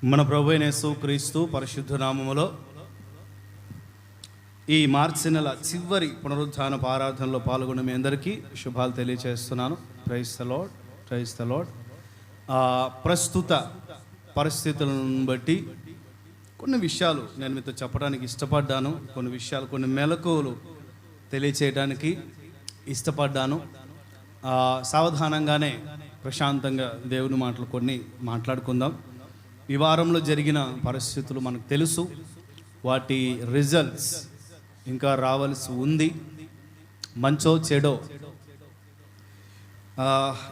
మన ప్రభు అయిన యేసుక్రీస్తు పరిశుద్ధ నామములో ఈ మార్చి నెల చివరి పునరుద్ధాన ఆరాధనలో పాల్గొన్న మీ అందరికీ శుభాలు తెలియజేస్తున్నాను. Praise the Lord, praise the Lord. ప్రస్తుత పరిస్థితులను బట్టి కొన్ని విషయాలు నేను మీతో చెప్పడానికి ఇష్టపడ్డాను. కొన్ని విషయాలు, కొన్ని మెలకువలు తెలియచేయడానికి ఇష్టపడ్డాను. సావధానంగానే ప్రశాంతంగా దేవుని మాటలు కొన్ని మాట్లాడుకుందాం. ఈ వారంలో జరిగిన పరిస్థితులు మనకు తెలుసు, వాటి రిజల్ట్స్ ఇంకా రావాల్సి ఉంది. మంచో చెడో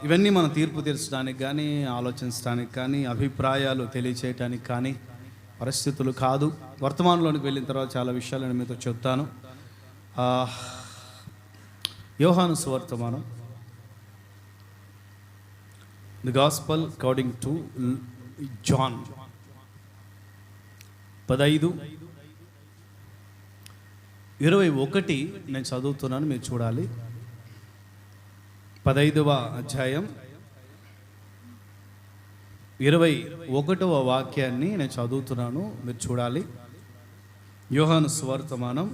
ఇవన్నీ మనం తీర్పు తీర్చడానికి కానీ, ఆలోచించడానికి కానీ, అభిప్రాయాలు తెలియచేయడానికి కానీ పరిస్థితులు కాదు. వర్తమానంలోనికి వెళ్ళిన తర్వాత చాలా విషయాలు నేను మీతో చెప్తాను. యోహాను సువర్తమానం, the gospel according to John 15:21 నేను చదువుతున్నాను, మీరు చూడాలి. 15వ అధ్యాయం 21వ వాక్యాన్ని నేను చదువుతున్నాను, మీరు చూడాలి. యోహాను సువర్తమానం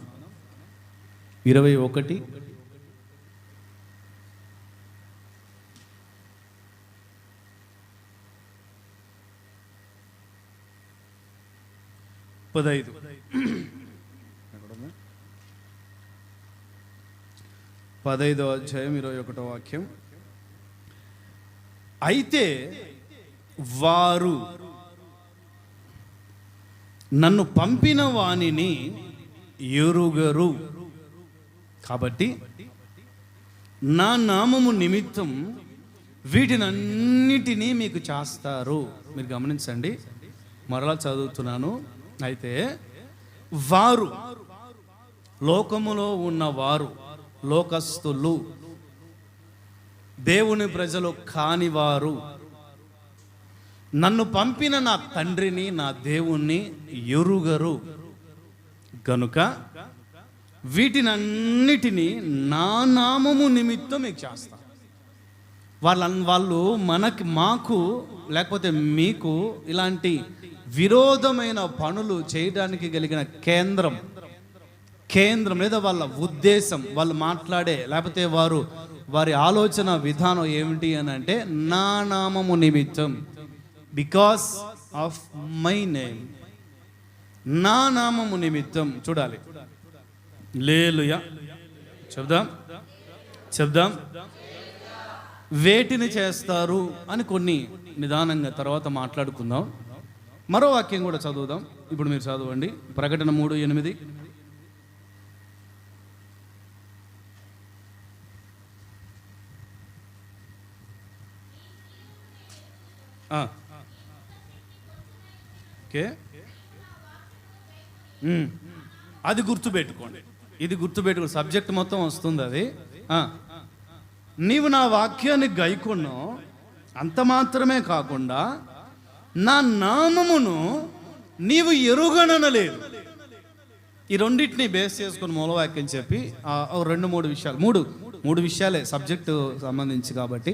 21. పదైదో అధ్యాయం 21వ వాక్యం. అయితే వారు నన్ను పంపిన వానిని ఎరుగరు, కాబట్టి నా నామము నిమిత్తం వీటినన్నిటినీ మీకు చేస్తారు. మీరు గమనించండి, మరలా చదువుతున్నాను. అయితే వారు, లోకములో ఉన్నవారు, లోకస్తులు, దేవుని ప్రజలు కానివారు నన్ను పంపిన నా తండ్రిని, నా దేవుణ్ణి ఎరుగరు గనుక వీటినన్నిటినీ నా నామము నిమిత్తం మీకు చేస్తాను. వాళ్ళు మాకు లేకపోతే మీకు ఇలాంటి విరోధమైన పనులు చేయడానికి కలిగిన కేంద్రం లేదా వాళ్ళ ఉద్దేశం, వాళ్ళు మాట్లాడే లేకపోతే వారి ఆలోచన విధానం ఏమిటి అని అంటే, నా నామము నిమిత్తం, బికాస్ ఆఫ్ మై నేమ్, నా నామము నిమిత్తం. చూడాలి, హల్లెలూయా చెప్దాం. వేటిని చేస్తారు అని కొన్ని నిదానంగా తర్వాత మాట్లాడుకుందాం. మరో వాక్యం కూడా చదువుదాం. ఇప్పుడు మీరు చదవండి, ప్రకటన 3:8. ఓకే, అది గుర్తుపెట్టుకోండి, ఇది గుర్తుపెట్టుకోండి. సబ్జెక్ట్ మొత్తం వస్తుంది అది. నీవు నా వాక్యాన్ని గైకొన్నావు, అంత మాత్రమే కాకుండా నా నామమును నీవు ఎరుగననలేదు. ఈ రెండింటిని బేస్ చేసుకుని మూలవాక్యం చెప్పి 2-3 విషయాలు, మూడు విషయాలే సబ్జెక్టు సంబంధించి కాబట్టి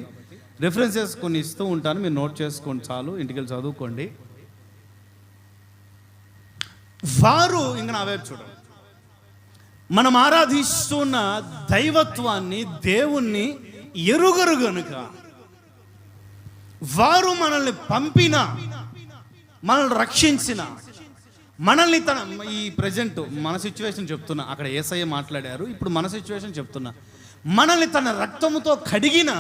రిఫరెన్సెస్ కొన్ని ఇస్తూ ఉంటాను, మీరు నోట్ చేసుకోండి చాలు, ఇంటికి వెళ్ళి చదువుకోండి. వారు ఇంకా నా వైపు చూడండి, మనం ఆరాధిస్తున్న దైవత్వాన్ని, దేవుణ్ణి ఎరుగరు గనుక వారు మనల్ని పంపిన, మనల్ని రక్షించిన, మనల్ని ఈ ప్రజెంట్ మన సిచ్యువేషన్ చెప్తున్నా, అక్కడ యేసయ్య మాట్లాడారు, ఇప్పుడు మన సిచ్యువేషన్ చెప్తున్నా, మనల్ని తన రక్తముతో కడిగిన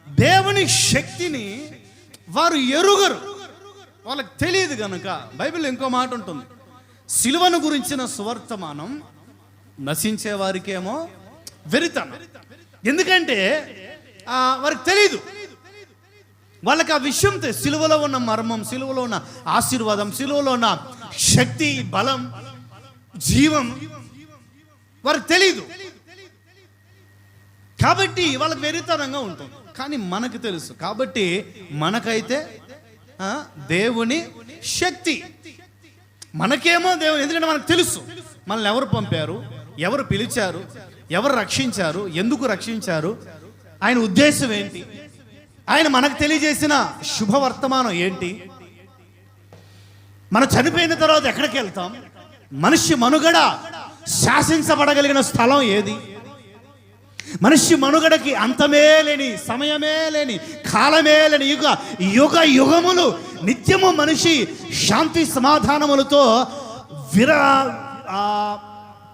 దేవుని శక్తిని వారు ఎరుగరు, వాళ్ళకి తెలియదు గనుక. బైబిల్ ఇంకో మాట ఉంటుంది, సిలువను గురించిన సువర్తమానం నశించే వారికేమో వెరితనం. ఎందుకంటే వారికి తెలియదు, వాళ్ళకి ఆ విషయం సిలువలో ఉన్న మర్మం, సిలువలో ఉన్న ఆశీర్వాదం, సిలువలో ఉన్న శక్తి, బలం, జీవం వారికి తెలియదు. కాబట్టి వాళ్ళకి వెరితనంగా ఉంటుంది. కానీ మనకు తెలుసు, కాబట్టి మనకైతే దేవుని శక్తి, మనకేమో దేవుని, ఎందుకంటే మనకు తెలుసు మనల్ని ఎవరు పంపారు, ఎవరు పిలిచారు, ఎవరు రక్షించారు, ఎందుకు రక్షించారు, ఆయన ఉద్దేశం ఏంటి, ఆయన మనకు తెలియజేసిన శుభవర్తమానం ఏంటి. మనం చనిపోయిన తర్వాత ఎక్కడికి వెళ్తాం? మనిషి మనుగడ శాసించబడగలిగిన స్థలం ఏది? మనిషి మనుగడకి అంతమే లేని, సమయమే లేని, కాలమే లేని యుగ యుగములు నిత్యము మనిషి శాంతి సమాధానములతో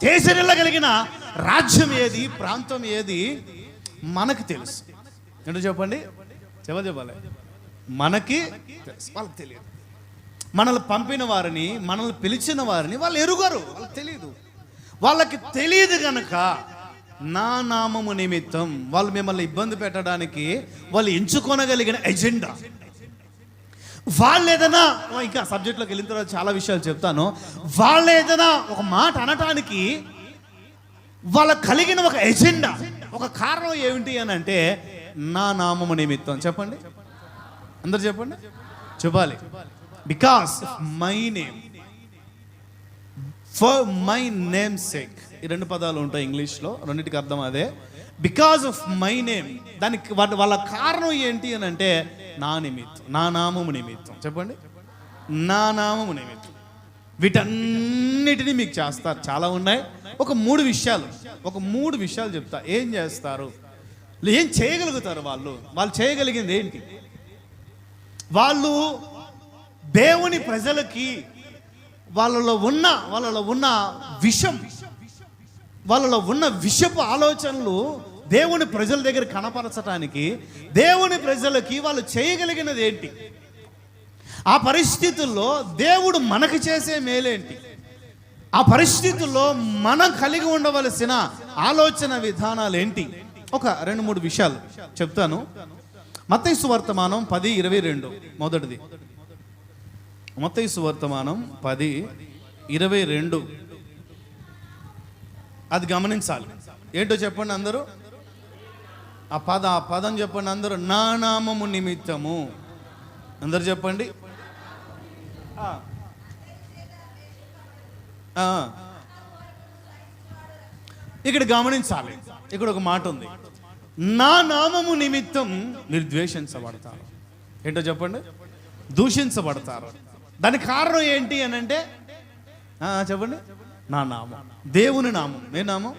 తేజరిల్లగలిగిన రాజ్యం ఏది, ప్రాంతం ఏది మనకు తెలుసు. ఏంటో చెప్పండి, చెప్పాలి. మనకి తెలుసు, వాళ్ళకి తెలియదు. మనల్ని పంపిన వారిని, మనల్ని పిలిచిన వారిని వాళ్ళు ఎరుగరు, వాళ్ళకి తెలియదు. వాళ్ళకి తెలియదు కనుక నా నామము నిమిత్తం వాళ్ళు మిమ్మల్ని ఇబ్బంది పెట్టడానికి వాళ్ళు ఎంచుకోనగలిగిన ఎజెండా. వాళ్ళు ఏదైనా, ఇంకా సబ్జెక్ట్లోకి వెళ్ళిన తర్వాత చాలా విషయాలు చెప్తాను. వాళ్ళు ఏదైనా ఒక మాట అనటానికి వాళ్ళకు కలిగిన ఒక ఎజెండా, ఒక కారణం ఏమిటి అని అంటే నా నామము నిమిత్తం. చెప్పండి, అందరు చెప్పండి, చెప్పాలి. Because my name, for my name sake. ఈ రెండు పదాలు ఉంటాయి ఇంగ్లీష్లో, రెండింటికి అర్థం అదే. బికాస్ ఆఫ్ మై నేమ్, దానికి వాళ్ళ కారణం ఏంటి అని అంటే నా నిమిత్తం, నా నామము నిమిత్తం. చెప్పండి, నా నామము నిమిత్తం. వీటన్నిటినీ మీకు చేస్తారు, చాలా ఉన్నాయి. ఒక మూడు విషయాలు చెప్తా. ఏం చేస్తారు, ఏం చేయగలుగుతారు వాళ్ళు చేయగలిగింది ఏంటి? వాళ్ళు దేవుని ప్రజలకి వాళ్ళలో ఉన్న విషం, వాళ్ళలో ఉన్న విషపు ఆలోచనలు దేవుని ప్రజల దగ్గర కనపరచడానికి దేవుని ప్రజలకి వాళ్ళు చేయగలిగినది ఏంటి? ఆ పరిస్థితుల్లో దేవుడు మనకు చేసే మేలేంటి? ఆ పరిస్థితుల్లో మనం కలిగి ఉండవలసిన ఆలోచన విధానాలు ఏంటి? ఒక 2-3 విషయాలు చెప్తాను. మత్తయి సువార్తమానం 10:22 మొదటిది. మత్తయి సువార్తమానం 10:22 అది గమనించాలి. ఏంటో చెప్పండి అందరూ, ఆ పదం చెప్పండి అందరూ. నా నామము నిమిత్తము, అందరు చెప్పండి. ఇక్కడ గమనించాలి, ఇక్కడ ఒక మాట ఉంది. నా నామము నిమిత్తం మీరు ద్వేషించబడతారు. ఏంటో చెప్పండి, దూషించబడతారు. దానికి కారణం ఏంటి అని అంటే చెప్పండి, నా నామం, దేవుని నామం. ఏ నామం?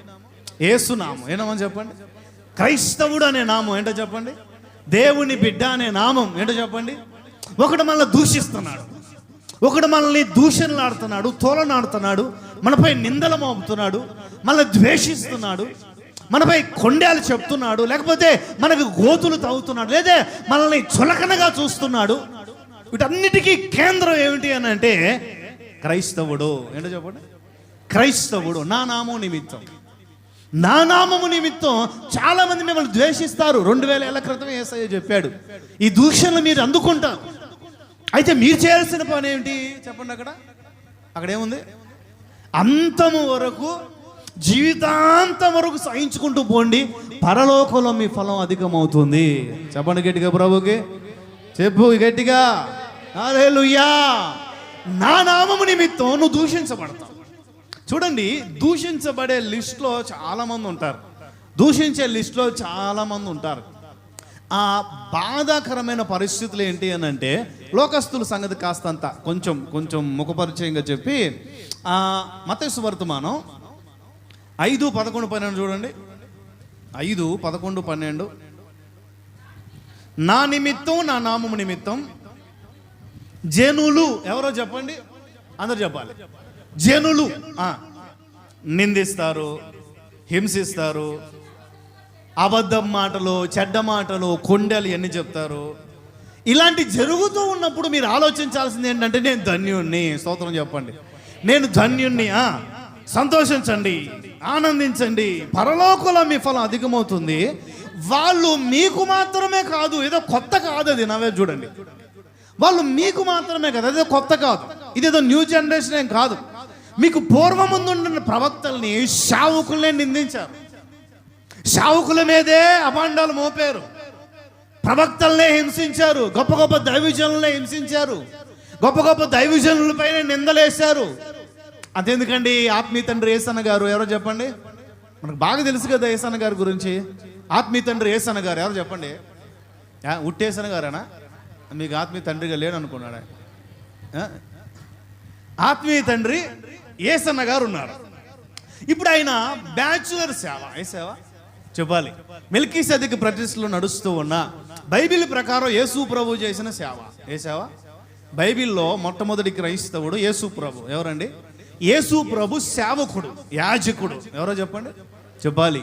యేసు నామం. ఏ నామం చెప్పండి? క్రైస్తవుడు అనే నామం. ఏంటో చెప్పండి? దేవుని బిడ్డ అనే నామం. ఏంటో చెప్పండి? ఒకడు మనల్ని దూషిస్తున్నాడు, ఒకడు మనల్ని దూషణలాడుతున్నాడు, తోలనాడుతున్నాడు, మనపై నిందలు మోపుతున్నాడు, మనల్ని ద్వేషిస్తున్నాడు, మనపై కొండేలు చెప్తున్నాడు, లేకపోతే మనకు గోతులు తవ్వుతున్నాడు, లేదా మనల్ని చులకనగా చూస్తున్నాడు. వీటన్నిటికీ కేంద్రం ఏమిటి అని అంటే క్రైస్తవుడు. ఏంటో చెప్పండి? క్రైస్తవుడు. నా నామం నిమిత్తం, నా నామము నిమిత్తం చాలా మంది మిమ్మల్ని ద్వేషిస్తారు. 2000 ఏళ్ల క్రితమే యేసయ్య చెప్పాడు, ఈ దూషణలు మీరు అందుకుంటారు. అయితే మీరు చేయాల్సిన పని ఏమిటి చెప్పండి? అక్కడ ఏముంది? అంతము వరకు, జీవితాంతం వరకు సహించుకుంటూ పోండి, పరలోకంలో మీ ఫలం అధికమవుతుంది. చెప్పండి గట్టిగా, ప్రభుకి చెప్పు గట్టిగా, హల్లెలూయా. నా నామము నిమిత్తం నువ్వు దూషించబడతావు. చూడండి, దూషించబడే లిస్ట్లో చాలా మంది ఉంటారు, దూషించే లిస్ట్లో చాలా మంది ఉంటారు. ఆ బాధాకరమైన పరిస్థితులు ఏంటి అని అంటే, లోకస్తుల సంగతి కాస్తంత కొంచెం ముఖపరిచయంగా చెప్పి, మత్తయి సువార్తమానం 5:11-12 చూడండి. 5:11-12. నా నిమిత్తం, నా నామము నిమిత్తం జనులు, ఎవరో చెప్పండి, అందరు చెప్పాలి. జనులు నిందిస్తారు, హింసిస్తారు, అబద్ధం మాటలు, చెడ్డ మాటలు, కొండలు ఎన్ని చెప్తారు. ఇలాంటి జరుగుతూ ఉన్నప్పుడు మీరు ఆలోచించాల్సింది ఏంటంటే, నేను ధన్యుణ్ణి. స్తోత్రం చెప్పండి. నేను ధన్యుణ్ణి. సంతోషించండి, ఆనందించండి, పరలోకంలో మీ ఫలం అధికమవుతుంది. వాళ్ళు మీకు మాత్రమే కాదు, ఏదో కొత్త కాదు అది. నవ్వే చూడండి, వాళ్ళు మీకు మాత్రమే కాదు, అదేదో కొత్త కాదు, ఇదేదో న్యూ జనరేషన్ ఏం కాదు. మీకు పూర్వముందున్న ప్రవక్తల్ని, శావుకుల్నే నిందించారు, శావుకుల మీదే అభాండాలు మోపారు, ప్రవక్తల్నే హింసించారు, గొప్ప గొప్ప దైవజనులనే హింసించారు, గొప్ప గొప్ప దైవజనులపైన నిందలేశారు. అదెందుకండి? ఆత్మీయ తండ్రి యేసన్న గారు ఎవరో చెప్పండి? మనకు బాగా తెలుసు కదా యేసన్న గారి గురించి. ఆత్మీయ తండ్రి యేసన్న గారు ఎవరో చెప్పండి? ఉట్టేసన్న గారేనా? మీకు ఆత్మీయ తండ్రిగా లేడనుకున్నాడా? ఆత్మీయ తండ్రి యేసన్న గారు ఉన్నారు. ఇప్పుడు ఆయన బ్యాచులర్ సేవ, ఏ సేవ చెప్పాలి, మెల్కీసెదెకు ప్రతిష్టలో నడుస్తూ ఉన్న బైబిల్ ప్రకారం యేసు ప్రభు చేసిన సేవ. ఏ సేవ? బైబిల్లో మొట్టమొదటి క్రైస్తవుడు యేసు ప్రభు. ఎవరండి? యేసు ప్రభు సేవకుడు, యాజకుడు. ఎవరో చెప్పండి, చెప్పాలి.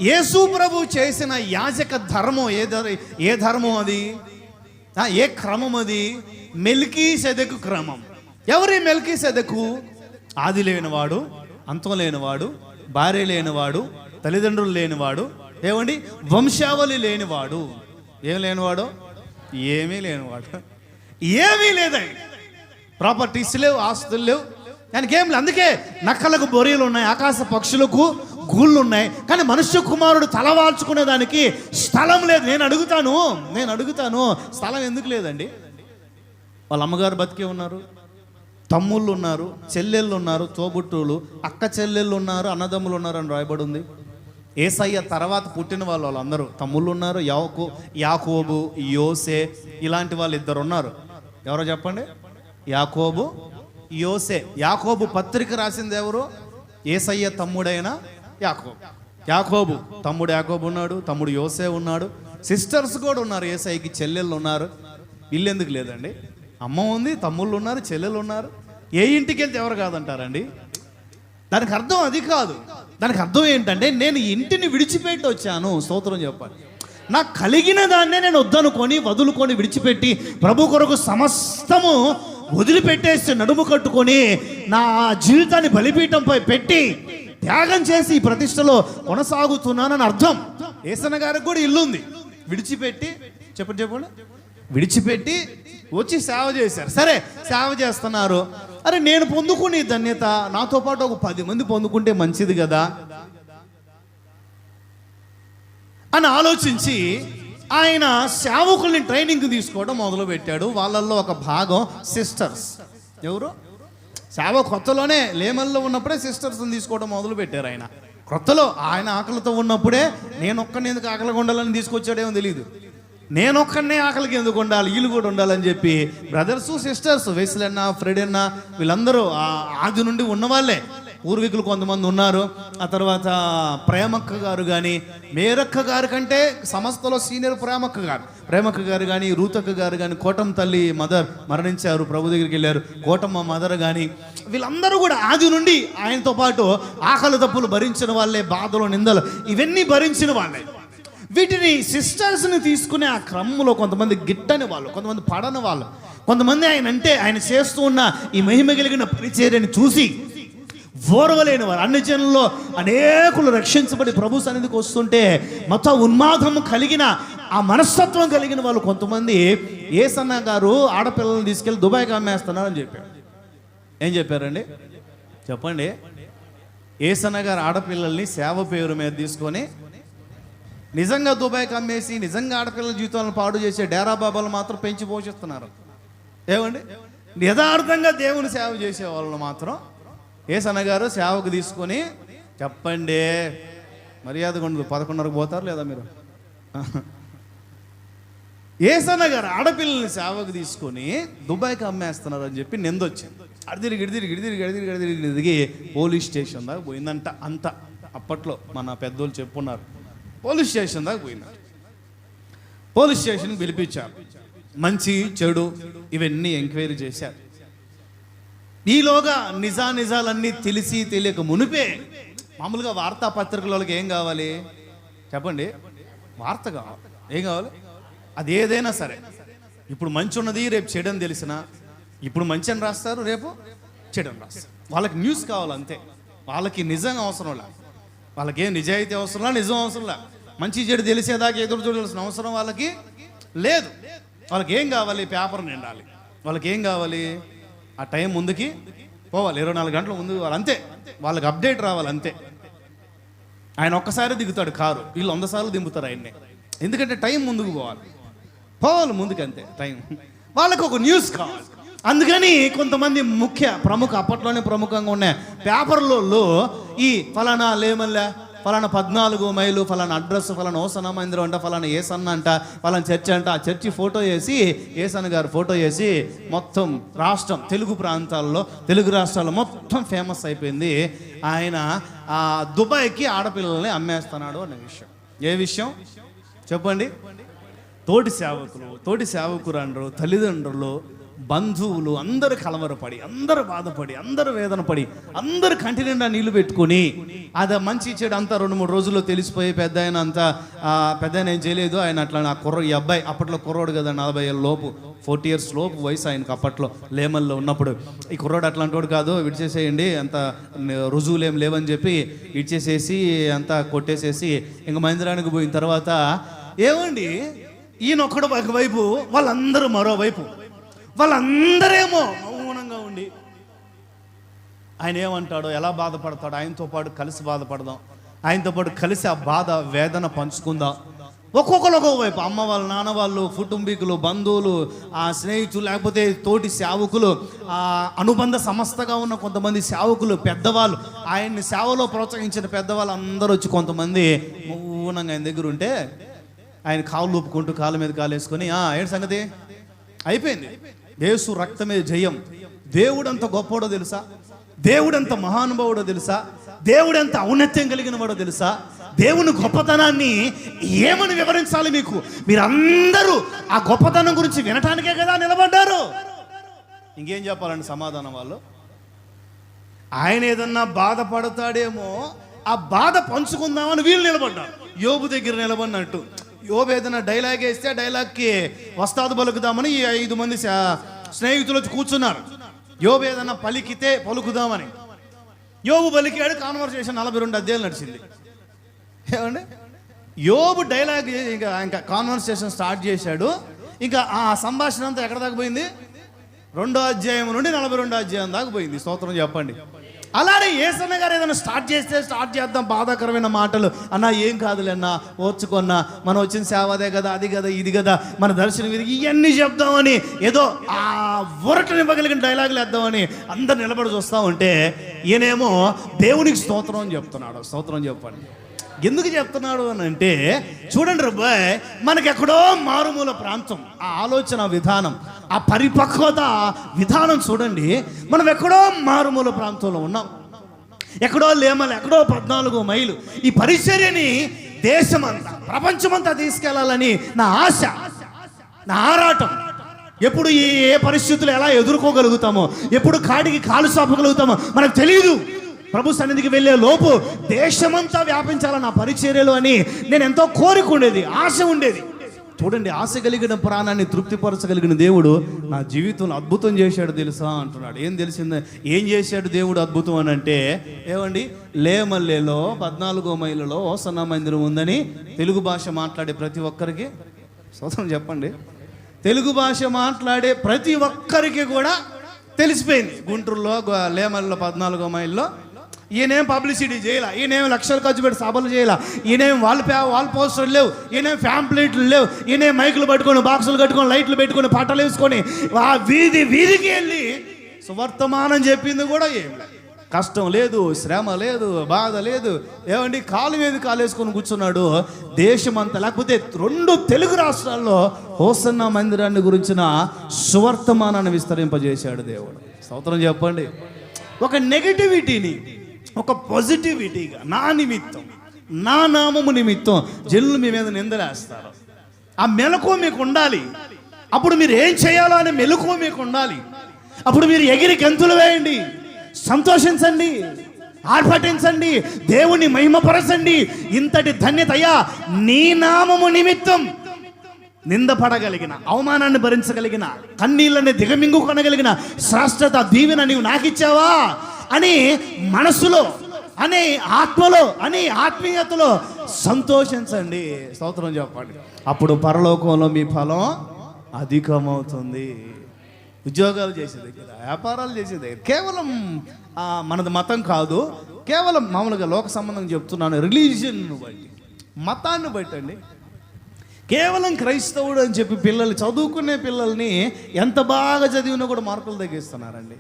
యేసు ప్రభు చేసిన యాజక ధర్మం ఏ ధర్మం అది? ఏ క్రమం అది? మెల్కీసెదెకు క్రమం. ఎవరి మెల్కీసెదెకు? ఆది లేనివాడు, అంతం లేనివాడు, భార్య లేనివాడు, తల్లిదండ్రులు లేనివాడు, ఏమండి వంశావళి లేనివాడు. ఏం లేనివాడు? ఏమీ లేనివాడు. ఏమీ లేదండి. ప్రాపర్టీస్ లేవు, ఆస్తులు లేవు, దానికేం లేదు. అందుకే నక్కలకు బొరియలు ఉన్నాయి, ఆకాశ పక్షులకు గూళ్ళు ఉన్నాయి, కానీ మనుష్య కుమారుడు తలవాల్చుకునే దానికి స్థలం లేదు. నేను అడుగుతాను స్థలం ఎందుకు లేదండి? వాళ్ళ అమ్మగారు బతికే ఉన్నారు, తమ్ముళ్ళు ఉన్నారు, చెల్లెళ్ళు ఉన్నారు, తోబుట్టువులు, అక్క చెల్లెళ్ళు ఉన్నారు, అన్నదమ్ములు ఉన్నారు అని రాయబడి ఉంది. యేసయ్య తర్వాత పుట్టిన వాళ్ళందరూ తమ్ముళ్ళు ఉన్నారు. యాకోబు, యోసే ఇలాంటి వాళ్ళు 2 ఉన్నారు. ఎవరో చెప్పండి? యాకోబు, యోసే. యాకోబు పత్రిక రాసింది ఎవరు? యేసయ్య తమ్ముడైన యాకోబు. తమ్ముడు యాకోబు ఉన్నాడు, తమ్ముడు యోసే ఉన్నాడు, సిస్టర్స్ కూడా ఉన్నారు. యేసయ్యకి చెల్లెళ్ళు ఉన్నారు. ఇల్లు ఎందుకు లేదండి? అమ్మ ఉంది, తమ్ముళ్ళు ఉన్నారు, చెల్లెలు ఉన్నారు. ఏ ఇంటికి వెళ్తే ఎవరు కాదంటారండి? దానికి అర్థం అది కాదు. దానికి అర్థం ఏంటంటే, నేను ఇంటిని విడిచిపెట్టి వచ్చాను. స్తోత్రం చెప్పాలి. నాకు కలిగిన దాన్నే నేను వదులుకొని విడిచిపెట్టి ప్రభు కొరకు సమస్తము వదిలిపెట్టేసి నడుము కట్టుకొని నా జీవితాన్ని బలిపీఠంపై పెట్టి త్యాగం చేసి ఈ ప్రతిష్టలో కొనసాగుతున్నానని అర్థం. యేసన్న గారికి కూడా ఇల్లు ఉంది, విడిచిపెట్టి చెప్పండి విడిచిపెట్టి వచ్చి సేవ చేశారు. సరే, సేవ చేస్తున్నారు. అరే, నేను పొందుకునే ధన్యత నాతో పాటు ఒక 10 మంది పొందుకుంటే మంచిది కదా అని ఆలోచించి ఆయన సేవకుల్ని ట్రైనింగ్ తీసుకోవడం మొదలు పెట్టాడు. వాళ్ళల్లో ఒక భాగం సిస్టర్స్. ఎవరు? సేవ కొత్తలోనే లేమల్లో ఉన్నప్పుడే సిస్టర్స్ని తీసుకోవడం మొదలు పెట్టారు. ఆయన కొత్తలో ఆయన ఆకలితో ఉన్నప్పుడే నేను ఒక్కడిని ఎందుకు ఆకలిగా ఉండాలని తీసుకొచ్చాడేమో తెలియదు. నేనొక్కడనే ఆకలికి ఎందుకు ఉండాలి, వీళ్ళు కూడా ఉండాలని చెప్పి బ్రదర్స్ సిస్టర్స్ వెస్లీ అన్న, ఫ్రెడ్ అన్న వీళ్ళందరూ ఆది నుండి ఉన్నవాళ్ళే. పూర్వీకులు కొంతమంది ఉన్నారు. ఆ తర్వాత ప్రేమక్క గారు కానీ, మేరక్క గారి కంటే సంస్థలో సీనియర్ ప్రేమక్క గారు కానీ, రూతక్క గారు కానీ, కోటం తల్లి మదర్ మరణించారు, ప్రభు దగ్గరికి వెళ్ళారు, కోటమ్మ మదర్ కానీ, వీళ్ళందరూ కూడా ఆది నుండి ఆయనతో పాటు ఆకలి తప్పులు భరించిన వాళ్ళే, బాధలు నిందలు ఇవన్నీ భరించిన వాళ్ళే. వీటిని సిస్టర్స్ని తీసుకునే ఆ క్రమంలో కొంతమంది గిట్టని వాళ్ళు, కొంతమంది పడని వాళ్ళు, కొంతమంది ఆయన చేస్తూ ఉన్న ఈ మహిమ కలిగిన పరిచర్యని చూసి ఓర్వలేని వారు, అన్ని జనుల్లో అనేకులు రక్షించబడి ప్రభు సన్నిధికి వస్తుంటే మొత్తం ఉన్మాదం కలిగిన ఆ మనస్తత్వం కలిగిన వాళ్ళు కొంతమంది యేసన్న గారు ఆడపిల్లలను తీసుకెళ్ళి దుబాయ్కి అమ్మేస్తున్నారని చెప్పారు. ఏం చెప్పారండి? చెప్పండి. యేసన్న గారు ఆడపిల్లల్ని సేవ పేరు మీద తీసుకొని నిజంగా దుబాయ్కి అమ్మేసి నిజంగా ఆడపిల్లల జీవితాలను పాడు చేసే డేరా బాబాలు మాత్రం పెంచి పోషిస్తున్నారు. ఏమండి? యథార్థంగా దేవుని సేవ చేసే వాళ్ళని మాత్రం యేసన్న గారు సేవకు తీసుకొని, చెప్పండి మర్యాదగా ఉండదు, 11:30కు పోతారు లేదా మీరు? యేసన్న గారు ఆడపిల్లల్ని సేవకు తీసుకొని దుబాయ్కి అమ్మేస్తున్నారు అని చెప్పి నిందొచ్చింది. అడిదిరిగి పోలీస్ స్టేషన్ దాకా పోయిందంట. అంత అప్పట్లో మన పెద్దోళ్ళు చెప్పున్నారు. పోలీస్ స్టేషన్ దాకా పోయినారు. పోలీస్ స్టేషన్కి పిలిపించారు. మంచి చెడు ఇవన్నీ ఎంక్వైరీ చేశారు. ఈలోగా నిజాలన్నీ తెలియక మునిపే మామూలుగా వార్తాపత్రికలకి ఏం కావాలి చెప్పండి? వార్త కావాలి. ఏం కావాలి? అది ఏదైనా సరే. ఇప్పుడు మంచి ఉన్నది, రేపు చెడని తెలిసినా ఇప్పుడు మంచి అని రాస్తారు, రేపు చెడని రాస్తారు. వాళ్ళకి న్యూస్ కావాలంతే. వాళ్ళకి నిజం అవసరంలా, వాళ్ళకి నిజాయితీ అవసరంలా, నిజం అవసరంలా. మంచి చెడు తెలిసేదాకా ఎదురు చూడాల్సిన అవసరం వాళ్ళకి లేదు. వాళ్ళకి ఏం కావాలి? పేపర్ నిండాలి. వాళ్ళకి ఏం కావాలి? ఆ టైం ముందుకి పోవాలి, 24 గంటల ముందుకు పోవాలి, అంతే. వాళ్ళకి అప్డేట్ రావాలి, అంతే. ఆయన ఒక్కసారి దిగుతాడు కారు, వీళ్ళు 100 సార్లు దింపుతారు ఆయన్ని. ఎందుకంటే టైం ముందుకు పోవాలి ముందుకు, అంతే టైం. వాళ్ళకు ఒక న్యూస్ కావాలి. అందుకని కొంతమంది అప్పట్లోనే ప్రముఖంగా ఉన్న పేపర్లలో ఈ ఫలానా లేమల్లా ఫలానా 14 మైలు, ఫలానా అడ్రస్, ఫలానా ఓసన్న మందిరం అంట, ఫలానా ఏసన్న అంట, ఫలానా చర్చ్ అంట. ఆ చర్చి ఫోటో వేసి, ఏసన్న గారు ఫోటో వేసి మొత్తం రాష్ట్రం, తెలుగు ప్రాంతాల్లో, తెలుగు రాష్ట్రాల్లో మొత్తం ఫేమస్ అయిపోయింది. ఆయన దుబాయ్కి ఆడపిల్లల్ని అమ్మేస్తున్నాడు అనే విషయం. ఏ విషయం చెప్పండి? తోటి సేవకురాండ్రు, తల్లిదండ్రులు, బంధువులు అందరూ కలవరపడి, అందరూ బాధపడి, అందరూ వేదన పడి, అందరూ కంటి నిండా నీళ్లు పెట్టుకొని, అది మంచి చెడు అంతా 2-3 రోజుల్లో తెలిసిపోయి పెద్ద ఆయన అంతా పెద్ద ఆయన ఏం చేయలేదు. ఆయన అట్లా ఈ అబ్బాయి అప్పట్లో కుర్రోడు కదా, 40 ఏళ్ళ లోపు, 40 years లోపు వయసు ఆయనకు అప్పట్లో లేమల్లో ఉన్నప్పుడు. ఈ కుర్రోడు అట్లాంటి వాడు కాదు, విడిచేసేయండి, అంత రుజువులు ఏం లేవని చెప్పి ఇడ్చేసేసి అంతా కొట్టేసేసి ఇంక మందిరానికి పోయిన తర్వాత ఏమండి, ఈయన ఒక్కడు ఒకవైపు, వాళ్ళందరూ మరోవైపు, వాళ్ళందరేమో మౌనంగా ఉండి ఆయన ఏమంటాడో, ఎలా బాధపడతాడో ఆయనతో పాటు కలిసి బాధపడదాం, ఆయనతో పాటు కలిసి ఆ బాధ వేదన పంచుకుందాం. ఒక్కొక్కరు ఒక్కొక్కవైపు, అమ్మ వాళ్ళు, నాన్న వాళ్ళు, కుటుంబీకులు, బంధువులు, ఆ స్నేహితులు, లేకపోతే తోటి సేవకులు, ఆ అనుబంధ సంస్థగా ఉన్న కొంతమంది సేవకులు, పెద్దవాళ్ళు, ఆయన్ని సేవలో ప్రోత్సహించిన పెద్దవాళ్ళు అందరూ వచ్చి కొంతమంది మౌనంగా ఆయన దగ్గర ఉంటే ఆయన కాళ్ళు ఊపుకుంటూ కాళ్ళ మీద కాలు వేసుకొని, ఏంటి సంగతి, అయిపోయింది, యేసు రక్తమే జయం, దేవుడంత గొప్పవాడో తెలుసా, దేవుడంత మహానుభావుడో తెలుసా, దేవుడంత ఔన్నత్యం కలిగిన వాడో తెలుసా, దేవుని గొప్పతనాన్ని ఏమని వివరించాలి మీకు? మీరందరూ ఆ గొప్పతనం గురించి వినటానికే కదా నిలబడ్డారు. ఇంకేం చెప్పాలండి సమాధానం వాళ్ళు? ఆయన ఏదన్నా బాధపడతాడేమో, ఆ బాధ పంచుకుందామని వీళ్ళు నిలబడ్డారు. యోబు దగ్గర నిలబడినట్టు, యోబు ఏదైనా డైలాగ్ వేస్తే ఆ డైలాగ్కి వస్తాదు పలుకుదామని ఈ 5 మంది స్నేహితులు వచ్చి కూర్చున్నారు. యోబు ఏదైనా పలికితే పలుకుదామని యోబు పలికాడు. కాన్వర్సేషన్ 42 అధ్యాయాలు నడిచింది. ఏమండి, యోబు డైలాగ్ ఇంకా కాన్వర్సేషన్ స్టార్ట్ చేశాడు. ఇంకా ఆ సంభాషణ అంతా ఎక్కడ దాకా పోయింది? 2వ అధ్యాయం నుండి 42వ అధ్యాయం దాకా పోయింది. స్తోత్రం చెప్పండి. అలానే యేసన్న గారు ఏదైనా స్టార్ట్ చేద్దాం బాధాకరమైన మాటలు, అన్నా ఏం కాదులే అన్నా, ఓర్చుకున్నా, మనం వచ్చిన సేవ అదే కదా, అది కదా, ఇది కదా, మన దర్శనం ఇది, ఇవన్నీ చెప్దామని ఏదో ఆ ఊరటనివ్వగలిగిన డైలాగులు వేద్దామని అందరు నిలబడి చూస్తూ ఉంటే ఈయనేమో దేవునికి స్తోత్రం అని చెప్తున్నాడు. స్తోత్రం చెప్పండి. ఎందుకు చెప్తున్నాడు అని అంటే, చూడండి రబ్బాయ్, మనకెక్కడో మారుమూల ప్రాంతం, ఆ ఆలోచన విధానం, ఆ పరిపక్వత విధానం చూడండి. మనం ఎక్కడో మారుమూల ప్రాంతంలో ఉన్నాం, ఎక్కడో లేమలు, ఎక్కడో 14 మైలు. ఈ పరిచర్యని దేశమంతా, ప్రపంచమంతా తీసుకెళ్లాలని నా ఆశ, నా ఆరాటం. ఎప్పుడు ఏ పరిస్థితులు ఎలా ఎదుర్కోగలుగుతామో, ఎప్పుడు కాడికి కాలు చాపగలుగుతామో మనకు తెలియదు. ప్రభు సన్నిధికి వెళ్ళే లోపు దేశమంతా వ్యాపించాలని నా పరిచర్యలు అని నేను ఎంతో కోరిక ఉండేది, ఆశ ఉండేది. చూడండి, ఆశ కలిగిన ప్రాణాన్ని తృప్తిపరచగలిగిన దేవుడు నా జీవితంలో అద్భుతం చేశాడు తెలుసా అంటున్నాడు. ఏం చేశాడు దేవుడు అద్భుతం అని అంటే, ఏమండి, లేమల్లేలో 14వ మైలులో ఓసన్న మందిరం ఉందని తెలుగు భాష మాట్లాడే ప్రతి ఒక్కరికి స్తోత్రం చెప్పండి. తెలుగు భాష మాట్లాడే ప్రతి ఒక్కరికి కూడా తెలిసిపోయింది. గుంటూరులో లేమల్లో 14వ మైల్లో ఈయనేం పబ్లిసిటీ చేయాల, ఈయనేం లక్షలు ఖర్చు పెట్టి సభలు చేయాల, ఈయనేం వాల్ పోస్టర్లు లేవు, ఈయనేం ఫ్యాంప్లెట్లు లేవు, ఈయనేం మైకులు పట్టుకొని, బాక్సులు కట్టుకొని, లైట్లు పెట్టుకొని, పాటలు వేసుకొని ఆ వీధికి వెళ్ళి సువర్తమానం చెప్పింది కూడా ఏం లేదు. కష్టం లేదు, శ్రమ లేదు, బాధ లేదు. ఏమండి, కాలు మీద కాలు వేసుకొని కూర్చున్నాడు. దేశమంతా, లేకపోతే 2 తెలుగు రాష్ట్రాల్లో హోసన్న మందిరాన్ని గురించిన సువర్తమానాన్ని విస్తరింపజేశాడు దేవుడు. స్తోత్రం చెప్పండి. ఒక నెగటివిటీని ఒక పాజిటివిటీగా, నా నిమిత్తం, నా నామము నిమిత్తం జనులు మీ మీద నిందలేస్తారు. ఆ మెలకువ మీకు ఉండాలి. అప్పుడు మీరు ఏం చేయాలో అనే మెలకువ మీకు ఉండాలి. అప్పుడు మీరు ఎగిరి గంతులు వేయండి, సంతోషించండి, ఆర్భటించండి, దేవుని మహిమపరచండి. ఇంతటి ధన్యత అయ్యా, నీ నామము నిమిత్తం నిందపడగలిగిన, అవమానాన్ని భరించగలిగిన, కన్నీళ్ళని దిగమింగుకొనగలిగిన శ్రేష్ఠత, దీవెన నీవు నాకిచ్చావా అని మనసులో, అని ఆత్మలో, అని ఆత్మీయతలో సంతోషించండి. స్తోత్రం చెప్పండి. అప్పుడు పరలోకంలో మీ ఫలం అధికమవుతుంది. ఉద్యోగాలు చేసే దగ్గర, వ్యాపారాలు చేసే దగ్గర, కేవలం మనది మతం కాదు, కేవలం మామూలుగా లోక సంబంధం చెప్తున్నాను, రిలీజియన్ బట్టి, మతాన్ని బట్టి అండి. కేవలం క్రైస్తవుడు అని చెప్పి పిల్లలు, చదువుకునే పిల్లల్ని ఎంత బాగా చదివినా కూడా మార్కులు తగ్గిస్తున్నారండి.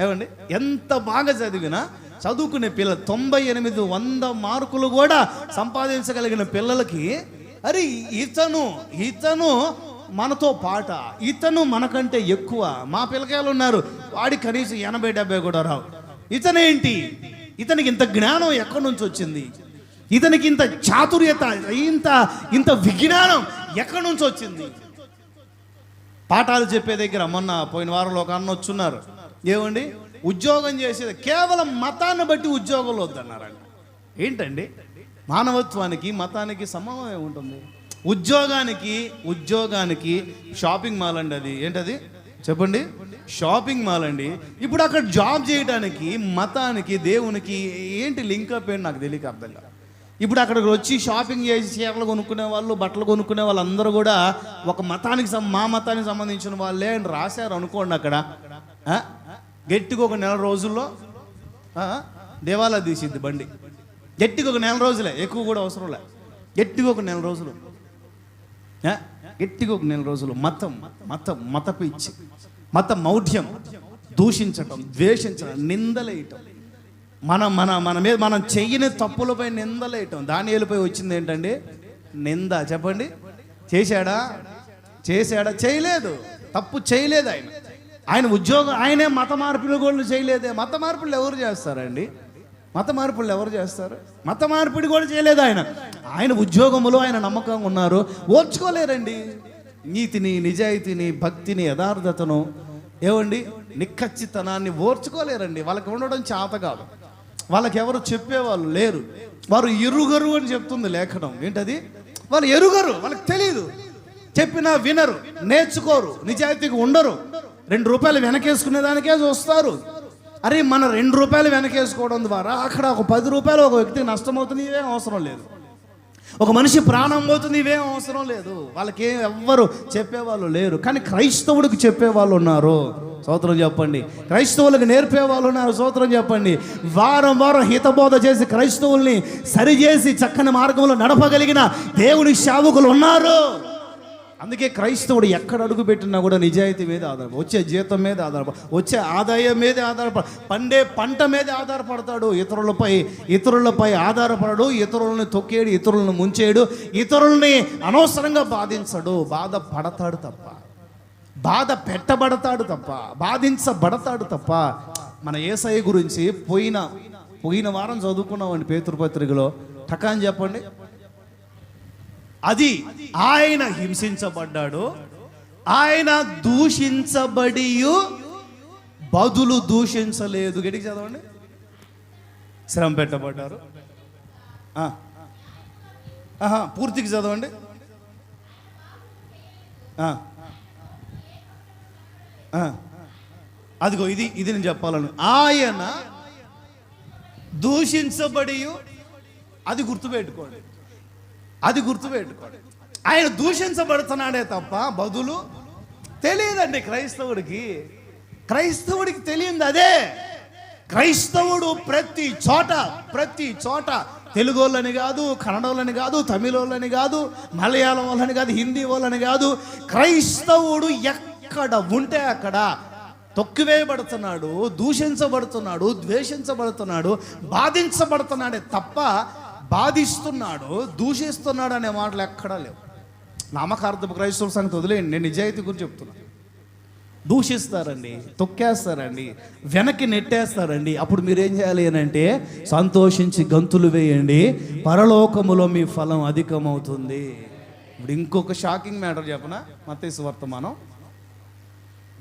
ఏమండి, ఎంత బాగా చదివినా చదువుకునే పిల్లలు 98, 100 మార్కులు కూడా సంపాదించగలిగిన పిల్లలకి అరే ఇతను మనతో పాట, ఇతను మనకంటే ఎక్కువ. మా పిల్లకాయలు ఉన్నారు, వాడి కనీసం 80, 70 కూడా రావు. ఇతనేంటి, ఇతనికి ఇంత జ్ఞానం ఎక్కడి నుంచి వచ్చింది, ఇతనికి ఇంత చాతుర్యత, ఇంత విజ్ఞానం ఎక్కడి నుంచి వచ్చింది? పాఠాలు చెప్పే దగ్గర మొన్న పోయిన వారంలో ఒక అన్న వచ్చున్నారు, ఏమండి ఉద్యోగం చేసేది కేవలం మతాన్ని బట్టి ఉద్యోగంలో వద్దన్నారంట. ఏంటండి, మానవత్వానికి మతానికి సంబంధం ఏముంటుంది? ఉద్యోగానికి షాపింగ్ మాల్ అండి, అది ఏంటది చెప్పండి, షాపింగ్ మాల్ అండి. ఇప్పుడు అక్కడ జాబ్ చేయడానికి మతానికి దేవునికి ఏంటి లింకప్ ఏంటి నాకు తెలియక అర్థం కాదు. ఇప్పుడు అక్కడికి వచ్చి షాపింగ్ చేసి చీరలు కొనుక్కునే వాళ్ళు, బట్టలు కొనుక్కునే వాళ్ళు అందరూ కూడా ఒక మతానికి మా మతానికి సంబంధించిన వాళ్ళే అని రాశారు అనుకోండి. అక్కడ గట్టిగా ఒక 1 నెల రోజుల్లో దేవాలయ తీసిద్ది బండి. గట్టిగా ఒక 1 నెల రోజులే, ఎక్కువ కూడా అవసరం లే. గట్టిగా ఒక 1 నెల రోజులు, గట్టిగా ఒక 1 నెల రోజులు మత పిచ్చి, మత మౌఢ్యం, దూషించటం, ద్వేషించడం, నిందలేయటం, మన మీద మనం చెయ్యని తప్పులపై నిందలేయటం. దానియేలుపై వచ్చింది ఏంటండి? నింద. చెప్పండి, చేశాడా? చేయలేదు, తప్పు చేయలేదు ఆయన ఉద్యోగం, ఆయనే మత మార్పులు కూడా చేయలేదే. మత మార్పులు ఎవరు చేస్తారండి? మత మార్పిడి కూడా చేయలేదు ఆయన ఉద్యోగంలో ఆయన నమ్మకంగా ఉన్నారు. ఓర్చుకోలేరండి నీతిని, నిజాయితీని, భక్తిని, యథార్థతను, ఏమండి నిక్కచ్చితనాన్ని ఓర్చుకోలేరండి. వాళ్ళకి ఉండడం చేత కాదు, వాళ్ళకి ఎవరు చెప్పేవాళ్ళు లేరు. వారు ఎరుగరు అని చెప్తుంది లేఖనం. ఏంటది? వాళ్ళు ఎరుగరు, వాళ్ళకి తెలియదు, చెప్పినా వినరు, నేర్చుకోరు, నిజాయితీగా ఉండరు. 2 రూపాయలు వెనకేసుకునే దానికే చూస్తారు. అరే మన 2 రూపాయలు వెనకేసుకోవడం ద్వారా అక్కడ ఒక 10 రూపాయలు ఒక వ్యక్తికి నష్టమవుతుంది, ఇవేం అవసరం లేదు. ఒక మనిషి ప్రాణం పోతుంది, ఇవేం అవసరం లేదు. వాళ్ళకి ఎవ్వరు చెప్పేవాళ్ళు లేరు. కానీ క్రైస్తవుడికి చెప్పేవాళ్ళు ఉన్నారు. స్తోత్రం చెప్పండి. క్రైస్తవులకు నేర్పే వాళ్ళు ఉన్నారు. స్తోత్రం చెప్పండి. వారం హితబోధ చేసి క్రైస్తవుల్ని సరిచేసి చక్కని మార్గంలో నడపగలిగిన దేవుని సేవకులు ఉన్నారు. అందుకే క్రైస్తవుడు ఎక్కడ అడుగు పెట్టినా కూడా నిజాయితీ మీద ఆధారపడ, వచ్చే జీతం మీద ఆధారపడ, వచ్చే ఆదాయం మీద ఆధారపడ, పండే పంట మీద ఆధారపడతాడు. ఇతరులపై ఆధారపడడు, ఇతరులని తొక్కేడు, ఇతరులను ముంచేడు, ఇతరుల్ని అనవసరంగా బాధించడు. బాధపడతాడు తప్ప, బాధ పెట్టబడతాడు తప్ప, బాధించబడతాడు తప్ప. మన యేసయ్య గురించి పోయిన వారం చదువుకున్నామండి పేతురు పత్రికలో. టకాని చెప్పండి. అది ఆయన హింసించబడ్డాడు, ఆయన దూషించబడి బదులు దూషించలేదు. గట్టిగా చదవండి. శ్రమ పెట్టబడ్డారు. పూర్తిగా చదవండి. అదిగో ఇది నేను చెప్పాలను. ఆయన దూషించబడి, అది గుర్తుపెట్టుకోండి. ఆయన దూషించబడుతున్నాడే తప్ప బదులు తెలియదండి క్రైస్తవుడికి తెలియదు. అదే క్రైస్తవుడు ప్రతి చోట తెలుగు వాళ్ళని కాదు, కన్నడ వాళ్ళని కాదు, తమిళ వాళ్ళని కాదు, మలయాళం వాళ్ళని కాదు, హిందీ వాళ్ళని కాదు, క్రైస్తవుడు ఎక్కడ ఉంటే అక్కడ తొక్కివేయబడుతున్నాడు, దూషించబడుతున్నాడు, ద్వేషించబడుతున్నాడు, బాధించబడుతున్నాడే తప్ప బాధిస్తున్నాడు, దూషిస్తున్నాడు అనే మాటలు ఎక్కడా లేవు. నామకార్థపు క్రైస్తవ సంగతి వదిలేయండి, నేను నిజాయితీ గురించి చెప్తున్నా. దూషిస్తారండి, తొక్కేస్తారండి, వెనక్కి నెట్టేస్తారండి. అప్పుడు మీరేం చేయాలి అని అంటే సంతోషించి గంతులు వేయండి, పరలోకములో మీ ఫలం అధికమవుతుంది. ఇప్పుడు ఇంకొక షాకింగ్ మ్యాటర్ చెప్పనా? మత్తయి సువార్తమానం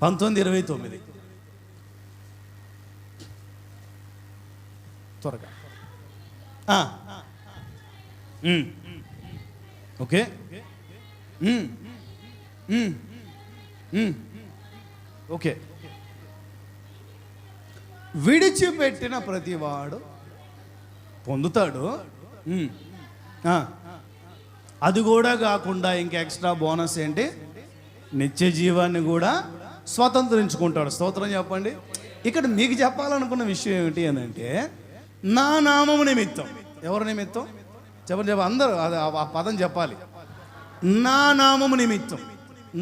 19:29 త్వరగా. Okay, okay. విడిచిపెట్టిన ప్రతివాడు పొందుతాడు. అది కూడా కాకుండా ఇంక ఎక్స్ట్రా బోనస్ ఏంటి? నిత్య జీవాన్ని కూడా స్వతంత్రించుకుంటాడు. స్తోత్రం చెప్పండి. ఇక్కడ మీకు చెప్పాలనుకున్న విషయం ఏమిటి అని అంటే, నా నామము నిమిత్తం. ఎవరి నిమిత్తం? చెప్పండి అందరూ ఆ పదం చెప్పాలి. నా నామము నిమిత్తం.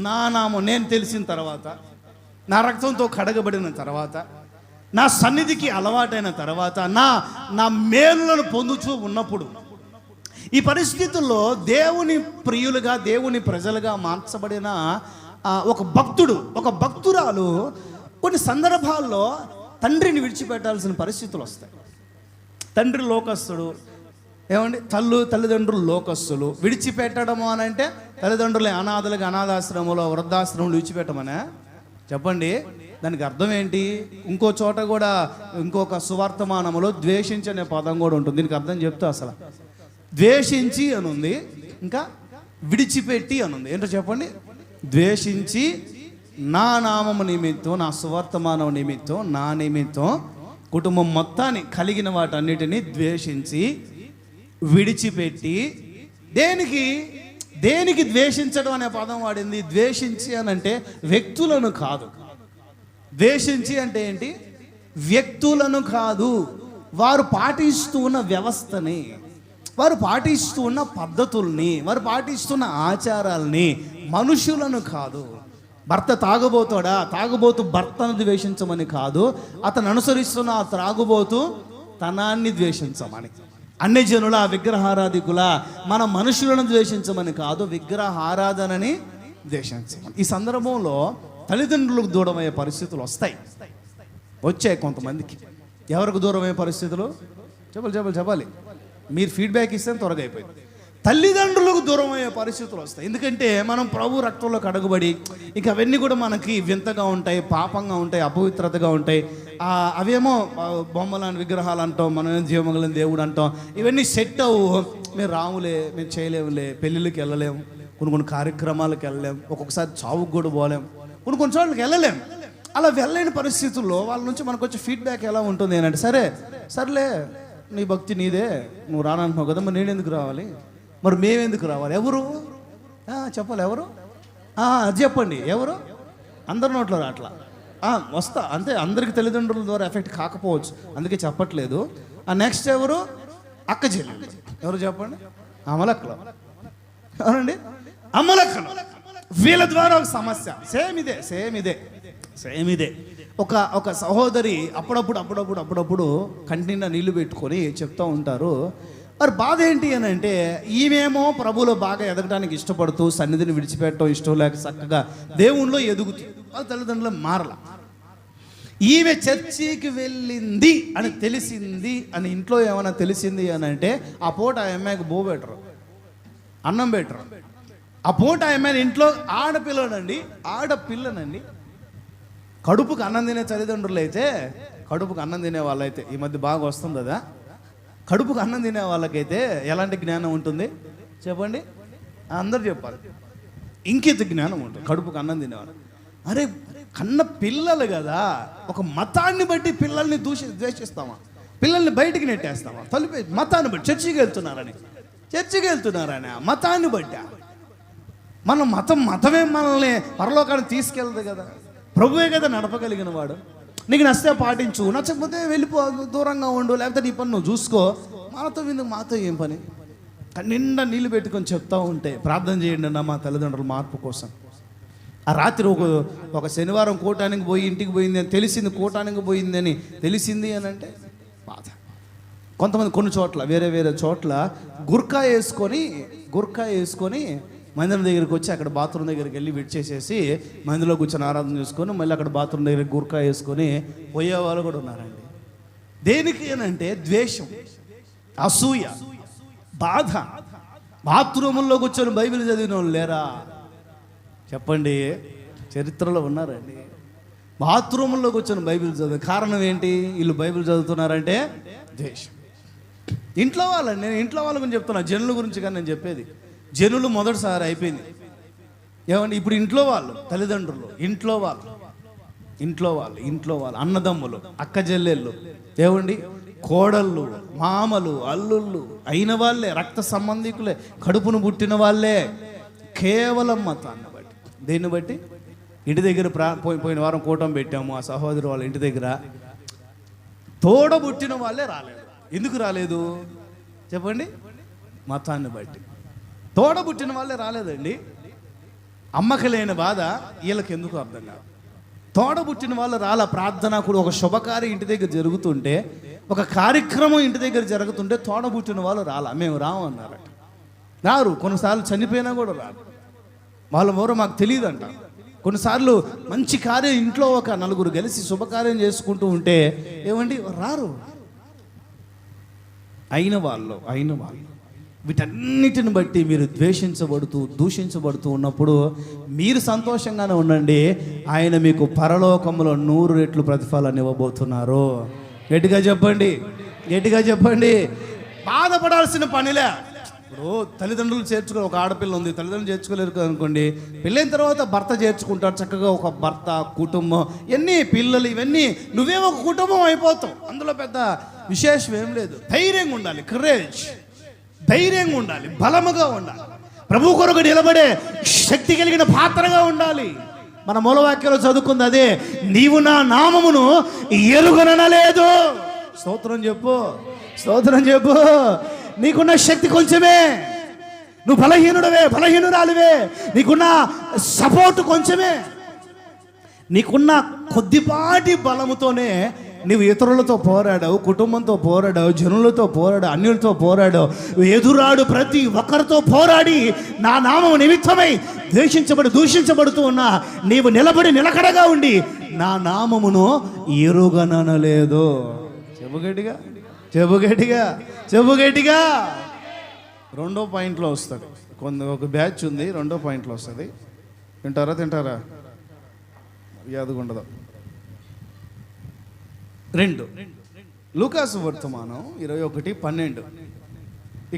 నా నామం నేను తెలిసిన తర్వాత, నా రక్తంతో కడగబడిన తర్వాత, నా సన్నిధికి అలవాటైన తర్వాత నా మేలులను పొందుతూ ఉన్నప్పుడు, ఈ పరిస్థితుల్లో దేవుని ప్రియులుగా, దేవుని ప్రజలుగా మార్చబడిన ఒక భక్తుడు, ఒక భక్తురాలు కొన్ని సందర్భాల్లో తండ్రిని విడిచిపెట్టాల్సిన పరిస్థితులు వస్తాయి. తండ్రి లోకస్తుడు, ఏమండి, తల్లిదండ్రులు లోకస్తులు. విడిచిపెట్టడము అని అంటే తల్లిదండ్రులు అనాథలుగా అనాథాశ్రమంలో, వృద్ధాశ్రమంలో విడిచిపెట్టమనే చెప్పండి. దానికి అర్థం ఏంటి? ఇంకో చోట కూడా, ఇంకొక సువార్తమానంలో ద్వేషించి అనే పదం కూడా ఉంటుంది. దీనికి అర్థం చెప్తా. అసలు ద్వేషించి అని ఉంది, ఇంకా విడిచిపెట్టి అని ఉంది. ఏంటో చెప్పండి. ద్వేషించి నా నామము నిమిత్తం, నా సువార్తమానం నిమిత్తం, నా నిమిత్తం కుటుంబం మొత్తాన్ని, కలిగిన వాటన్నిటినీ ద్వేషించి విడిచిపెట్టి, దేనికి ద్వేషించడం అనే పదం వాడింది? ద్వేషించి అని అంటే వ్యక్తులను కాదు. ద్వేషించి అంటే ఏంటి? వ్యక్తులను కాదు, వారు పాటిస్తూ ఉన్న వ్యవస్థని, వారు పాటిస్తూ ఉన్న పద్ధతుల్ని, వారు పాటిస్తున్న ఆచారాలని, మనుషులను కాదు. భర్త తాగుబోతాడా, తాగుబోతు భర్తను ద్వేషించమని కాదు, అతను అనుసరిస్తున్న ఆ త్రాగుబోతు తనాన్ని ద్వేషించమని. అన్ని జనుల విగ్రహారాధికుల మన మనుషులను ద్వేషించమని కాదు, విగ్రహారాధనని ద్వేషించమని. ఈ సందర్భంలో తల్లిదండ్రులకు దూరమయ్యే పరిస్థితులు వచ్చాయి కొంతమందికి. ఎవరికి దూరమయ్యే పరిస్థితులు? చెప్పాలి. మీరు ఫీడ్బ్యాక్ ఇస్తే త్వరగా అయిపోయింది. తల్లిదండ్రులకు దూరం అయ్యే పరిస్థితులు వస్తాయి. ఎందుకంటే మనం ప్రభు రక్తంలో కడగబడి, ఇక అవన్నీ కూడా మనకి వింతగా ఉంటాయి, పాపంగా ఉంటాయి, అపవిత్రతగా ఉంటాయి. అవేమో బొమ్మలని విగ్రహాలు అంటాం, మనం జీవమగలని దేవుడు అంటాం. ఇవన్నీ సెట్ అవ్వు. మేము రాములే, మేము చేయలేములే, పెళ్ళిళ్ళకి వెళ్ళలేము, కొన్ని కార్యక్రమాలకు వెళ్ళలేము, ఒక్కొక్కసారి చావుకు కూడా పోలేము, కొన్ని చోట్లకి వెళ్ళలేము. అలా వెళ్ళలేని పరిస్థితుల్లో వాళ్ళ నుంచి మనకు వచ్చే ఫీడ్బ్యాక్ ఎలా ఉంటుంది అంటే, సరేలే నీ భక్తి నీదే, నువ్వు రానంటున్నావు కదా, మరి నేను ఎందుకు రావాలి, మరి మేమెందుకు రావాలి? ఎవరు చెప్పాలి? ఎవరు చెప్పండి. ఎవరు? అందరి నోట్లో అట్లా వస్తా అంతే. అందరికి తల్లిదండ్రుల ద్వారా ఎఫెక్ట్ కాకపోవచ్చు, అందుకే చెప్పట్లేదు. నెక్స్ట్ ఎవరు? అక్క చెల్లెలు. ఎవరు చెప్పండి? అమలక్కలు. ఎవరండి? అమలక్కలు. వీళ్ళ ద్వారా ఒక సమస్య. సేమ్ ఇదే. ఒక సహోదరి అప్పుడప్పుడు కంటిన నీళ్లు పెట్టుకొని చెప్తూ ఉంటారు. మరి బాధ ఏంటి అని అంటే, ఈమెమో ప్రభువులో బాగా ఎదగడానికి ఇష్టపడుతూ, సన్నిధిని విడిచిపెట్టడం ఇష్టం లేక చక్కగా దేవుణ్ణిలో ఎదుగుతుంది. వాళ్ళ తల్లిదండ్రులు మారల. ఈమె చర్చికి వెళ్ళింది అని తెలిసింది అని ఇంట్లో ఏమైనా తెలిసింది అని అంటే, ఆ పూట ఆ అమ్మాయికి బెటరు, అన్నం బెటరు. ఆ పూట ఆ అమ్మాయిని ఇంట్లో ఆడపిల్లనండి కడుపుకు అన్నం తినే తల్లిదండ్రులు అయితే, కడుపుకు అన్నం తినే వాళ్ళైతే, ఈ మధ్య బాగా వస్తుంది కదా, కడుపుకు అన్నం తినే వాళ్ళకైతే ఎలాంటి జ్ఞానం ఉంటుంది చెప్పండి? అందరు చెప్పాలి. ఇంకెంత జ్ఞానం ఉంటుంది కడుపుకు అన్నం తినేవాళ్ళు. అరే కన్న పిల్లలు కదా, ఒక మతాన్ని బట్టి పిల్లల్ని ద్వేషిస్తామా? పిల్లల్ని బయటికి నెట్టేస్తామా? తలిపే మతాన్ని బట్టి చర్చికి వెళ్తున్నారని మతాన్ని బట్టి. మనం మతమే మనల్ని పరలోకాన్ని తీసుకెళ్తుంది కదా. ప్రభువే కదా నడపగలిగిన వాడు. నీకు నచ్చితే పాటించు, నచ్చకపోతే వెళ్ళిపో, దూరంగా ఉండు, లేకపోతే నీ పని నువ్వు చూసుకో. మాతో ఏం పని? నిండా నీళ్ళు పెట్టుకొని చెప్తా ఉంటే, ప్రార్థన చేయండి అన్న మా తల్లిదండ్రుల మార్పు కోసం. ఆ రాత్రి ఒక శనివారం కూటానికి పోయి ఇంటికి పోయింది అని తెలిసింది, కూటానికి పోయింది అని తెలిసింది అని అంటే బాధ. కొంతమంది కొన్ని చోట్ల, వేరే చోట్ల గుర్కా వేసుకొని మందిరం దగ్గరికి వచ్చి అక్కడ బాత్రూమ్ దగ్గరికి వెళ్ళి విడిచేసేసి మందిలో కూర్చొని ఆరాధన చేసుకొని మళ్ళీ అక్కడ బాత్రూమ్ దగ్గర గుర్కా వేసుకొని పోయే వాళ్ళు కూడా ఉన్నారండి. దేనికి అంటే ద్వేషం, అసూయ, బాధ. బాత్రూముల్లో కూర్చొని బైబిల్ చదివిన వాళ్ళు లేరా చెప్పండి? చరిత్రలో ఉన్నారండి. బాత్రూముల్లో కూర్చొని బైబిల్ చదివే కారణం ఏంటి? వీళ్ళు బైబిల్ చదువుతున్నారంటే ద్వేషం. ఇంట్లో వాళ్ళండి, నేను ఇంట్లో వాళ్ళ గురించి చెప్తున్నా, జనుల గురించి కానీ నేను చెప్పేది. జనులు మొదటిసారి అయిపోయింది. ఏమండి? ఇప్పుడు ఇంట్లో వాళ్ళు, తల్లిదండ్రులు, ఇంట్లో వాళ్ళు అన్నదమ్ములు, అక్క చెల్లెళ్ళు, ఏమండి, కోడళ్ళు, మామలు, అల్లుళ్ళు అయిన వాళ్ళే, రక్త సంబంధికులే, కడుపును పుట్టిన వాళ్ళే, కేవలం మతాన్ని బట్టి. దేన్ని బట్టి? ఇంటి దగ్గర పోయిన వారం కూటమి పెట్టాము, ఆ సహోదరు వాళ్ళ ఇంటి దగ్గర తోడబుట్టిన వాళ్ళే రాలేదు. ఎందుకు రాలేదు చెప్పండి? మతాన్ని బట్టి. తోడబుట్టిన వాళ్ళే రాలేదండి. అమ్మకి లేని బాధ వీళ్ళకి ఎందుకు అర్థం కాదు. తోడబుట్టిన వాళ్ళు రాలా. ప్రార్థన కూడా ఒక శుభకార్యం ఇంటి దగ్గర జరుగుతుంటే, ఒక కార్యక్రమం ఇంటి దగ్గర జరుగుతుంటే తోడబుట్టిన వాళ్ళు రాలా. మేము రాము అన్నారట. రారు. కొన్నిసార్లు చనిపోయినా కూడా రారు. వాళ్ళ ఎవరో మాకు తెలియదు అంట. కొన్నిసార్లు మంచి కార్యం ఇంట్లో ఒక నలుగురు కలిసి శుభకార్యం చేసుకుంటూ ఉంటే ఏమండి రారు. అయిన వాళ్ళు వీటన్నిటిని బట్టి మీరు దూషించబడుతూ ఉన్నప్పుడు మీరు సంతోషంగానే ఉండండి. ఆయన మీకు పరలోకంలో 100 రెట్లు ప్రతిఫలాన్ని ఇవ్వబోతున్నారు. గట్టిగా చెప్పండి. బాధపడాల్సిన పనిలే. ఇప్పుడు తల్లిదండ్రులు చేర్చుకో, ఒక ఆడపిల్ల ఉంది, తల్లిదండ్రులు చేర్చుకోలేరు అనుకోండి, పెళ్ళైన తర్వాత భర్త చేర్చుకుంటాడు. చక్కగా ఒక భర్త, కుటుంబం, ఎన్ని పిల్లలు, ఇవన్నీ నువ్వే ఒక కుటుంబం అయిపోతావు. అందులో పెద్ద విశేషం ఏం లేదు. ధైర్యంగా ఉండాలి, ధైర్యంగా ఉండాలి, బలముగా ఉండాలి, ప్రభు కొరకు నిలబడే శక్తి కలిగిన పాత్రగా ఉండాలి. మన మూలవాక్యంలో చదువుకుంది అదే, నీవు నా నామమును ఎరుగనలేదు. స్తోత్రం చెప్పు. నీకున్న శక్తి కొంచెమే, నువ్వు బలహీనురాలివే, నీకున్న సపోర్ట్ కొంచెమే, నీకున్న కొద్దిపాటి బలముతోనే నీవు ఇతరులతో పోరాడావు, కుటుంబంతో పోరాడావు, జనులతో పోరాడావు, అన్యులతో పోరాడావు. ఎదురాడు ప్రతి ఒక్కరితో పోరాడి నా నామము నిమిత్తమై దూషించబడుతూ ఉన్నా నీవు నిలకడగా ఉండి నా నామమును ఎరుగనలేదు. చెప్పు గట్టిగా. 2వ పాయింట్లో వస్తుంది. ఒక బ్యాచ్ ఉంది, 2వ పాయింట్లో వస్తుంది. తింటారా యాదగుండదు. 2 లూకాసు వర్తమానం 21:12.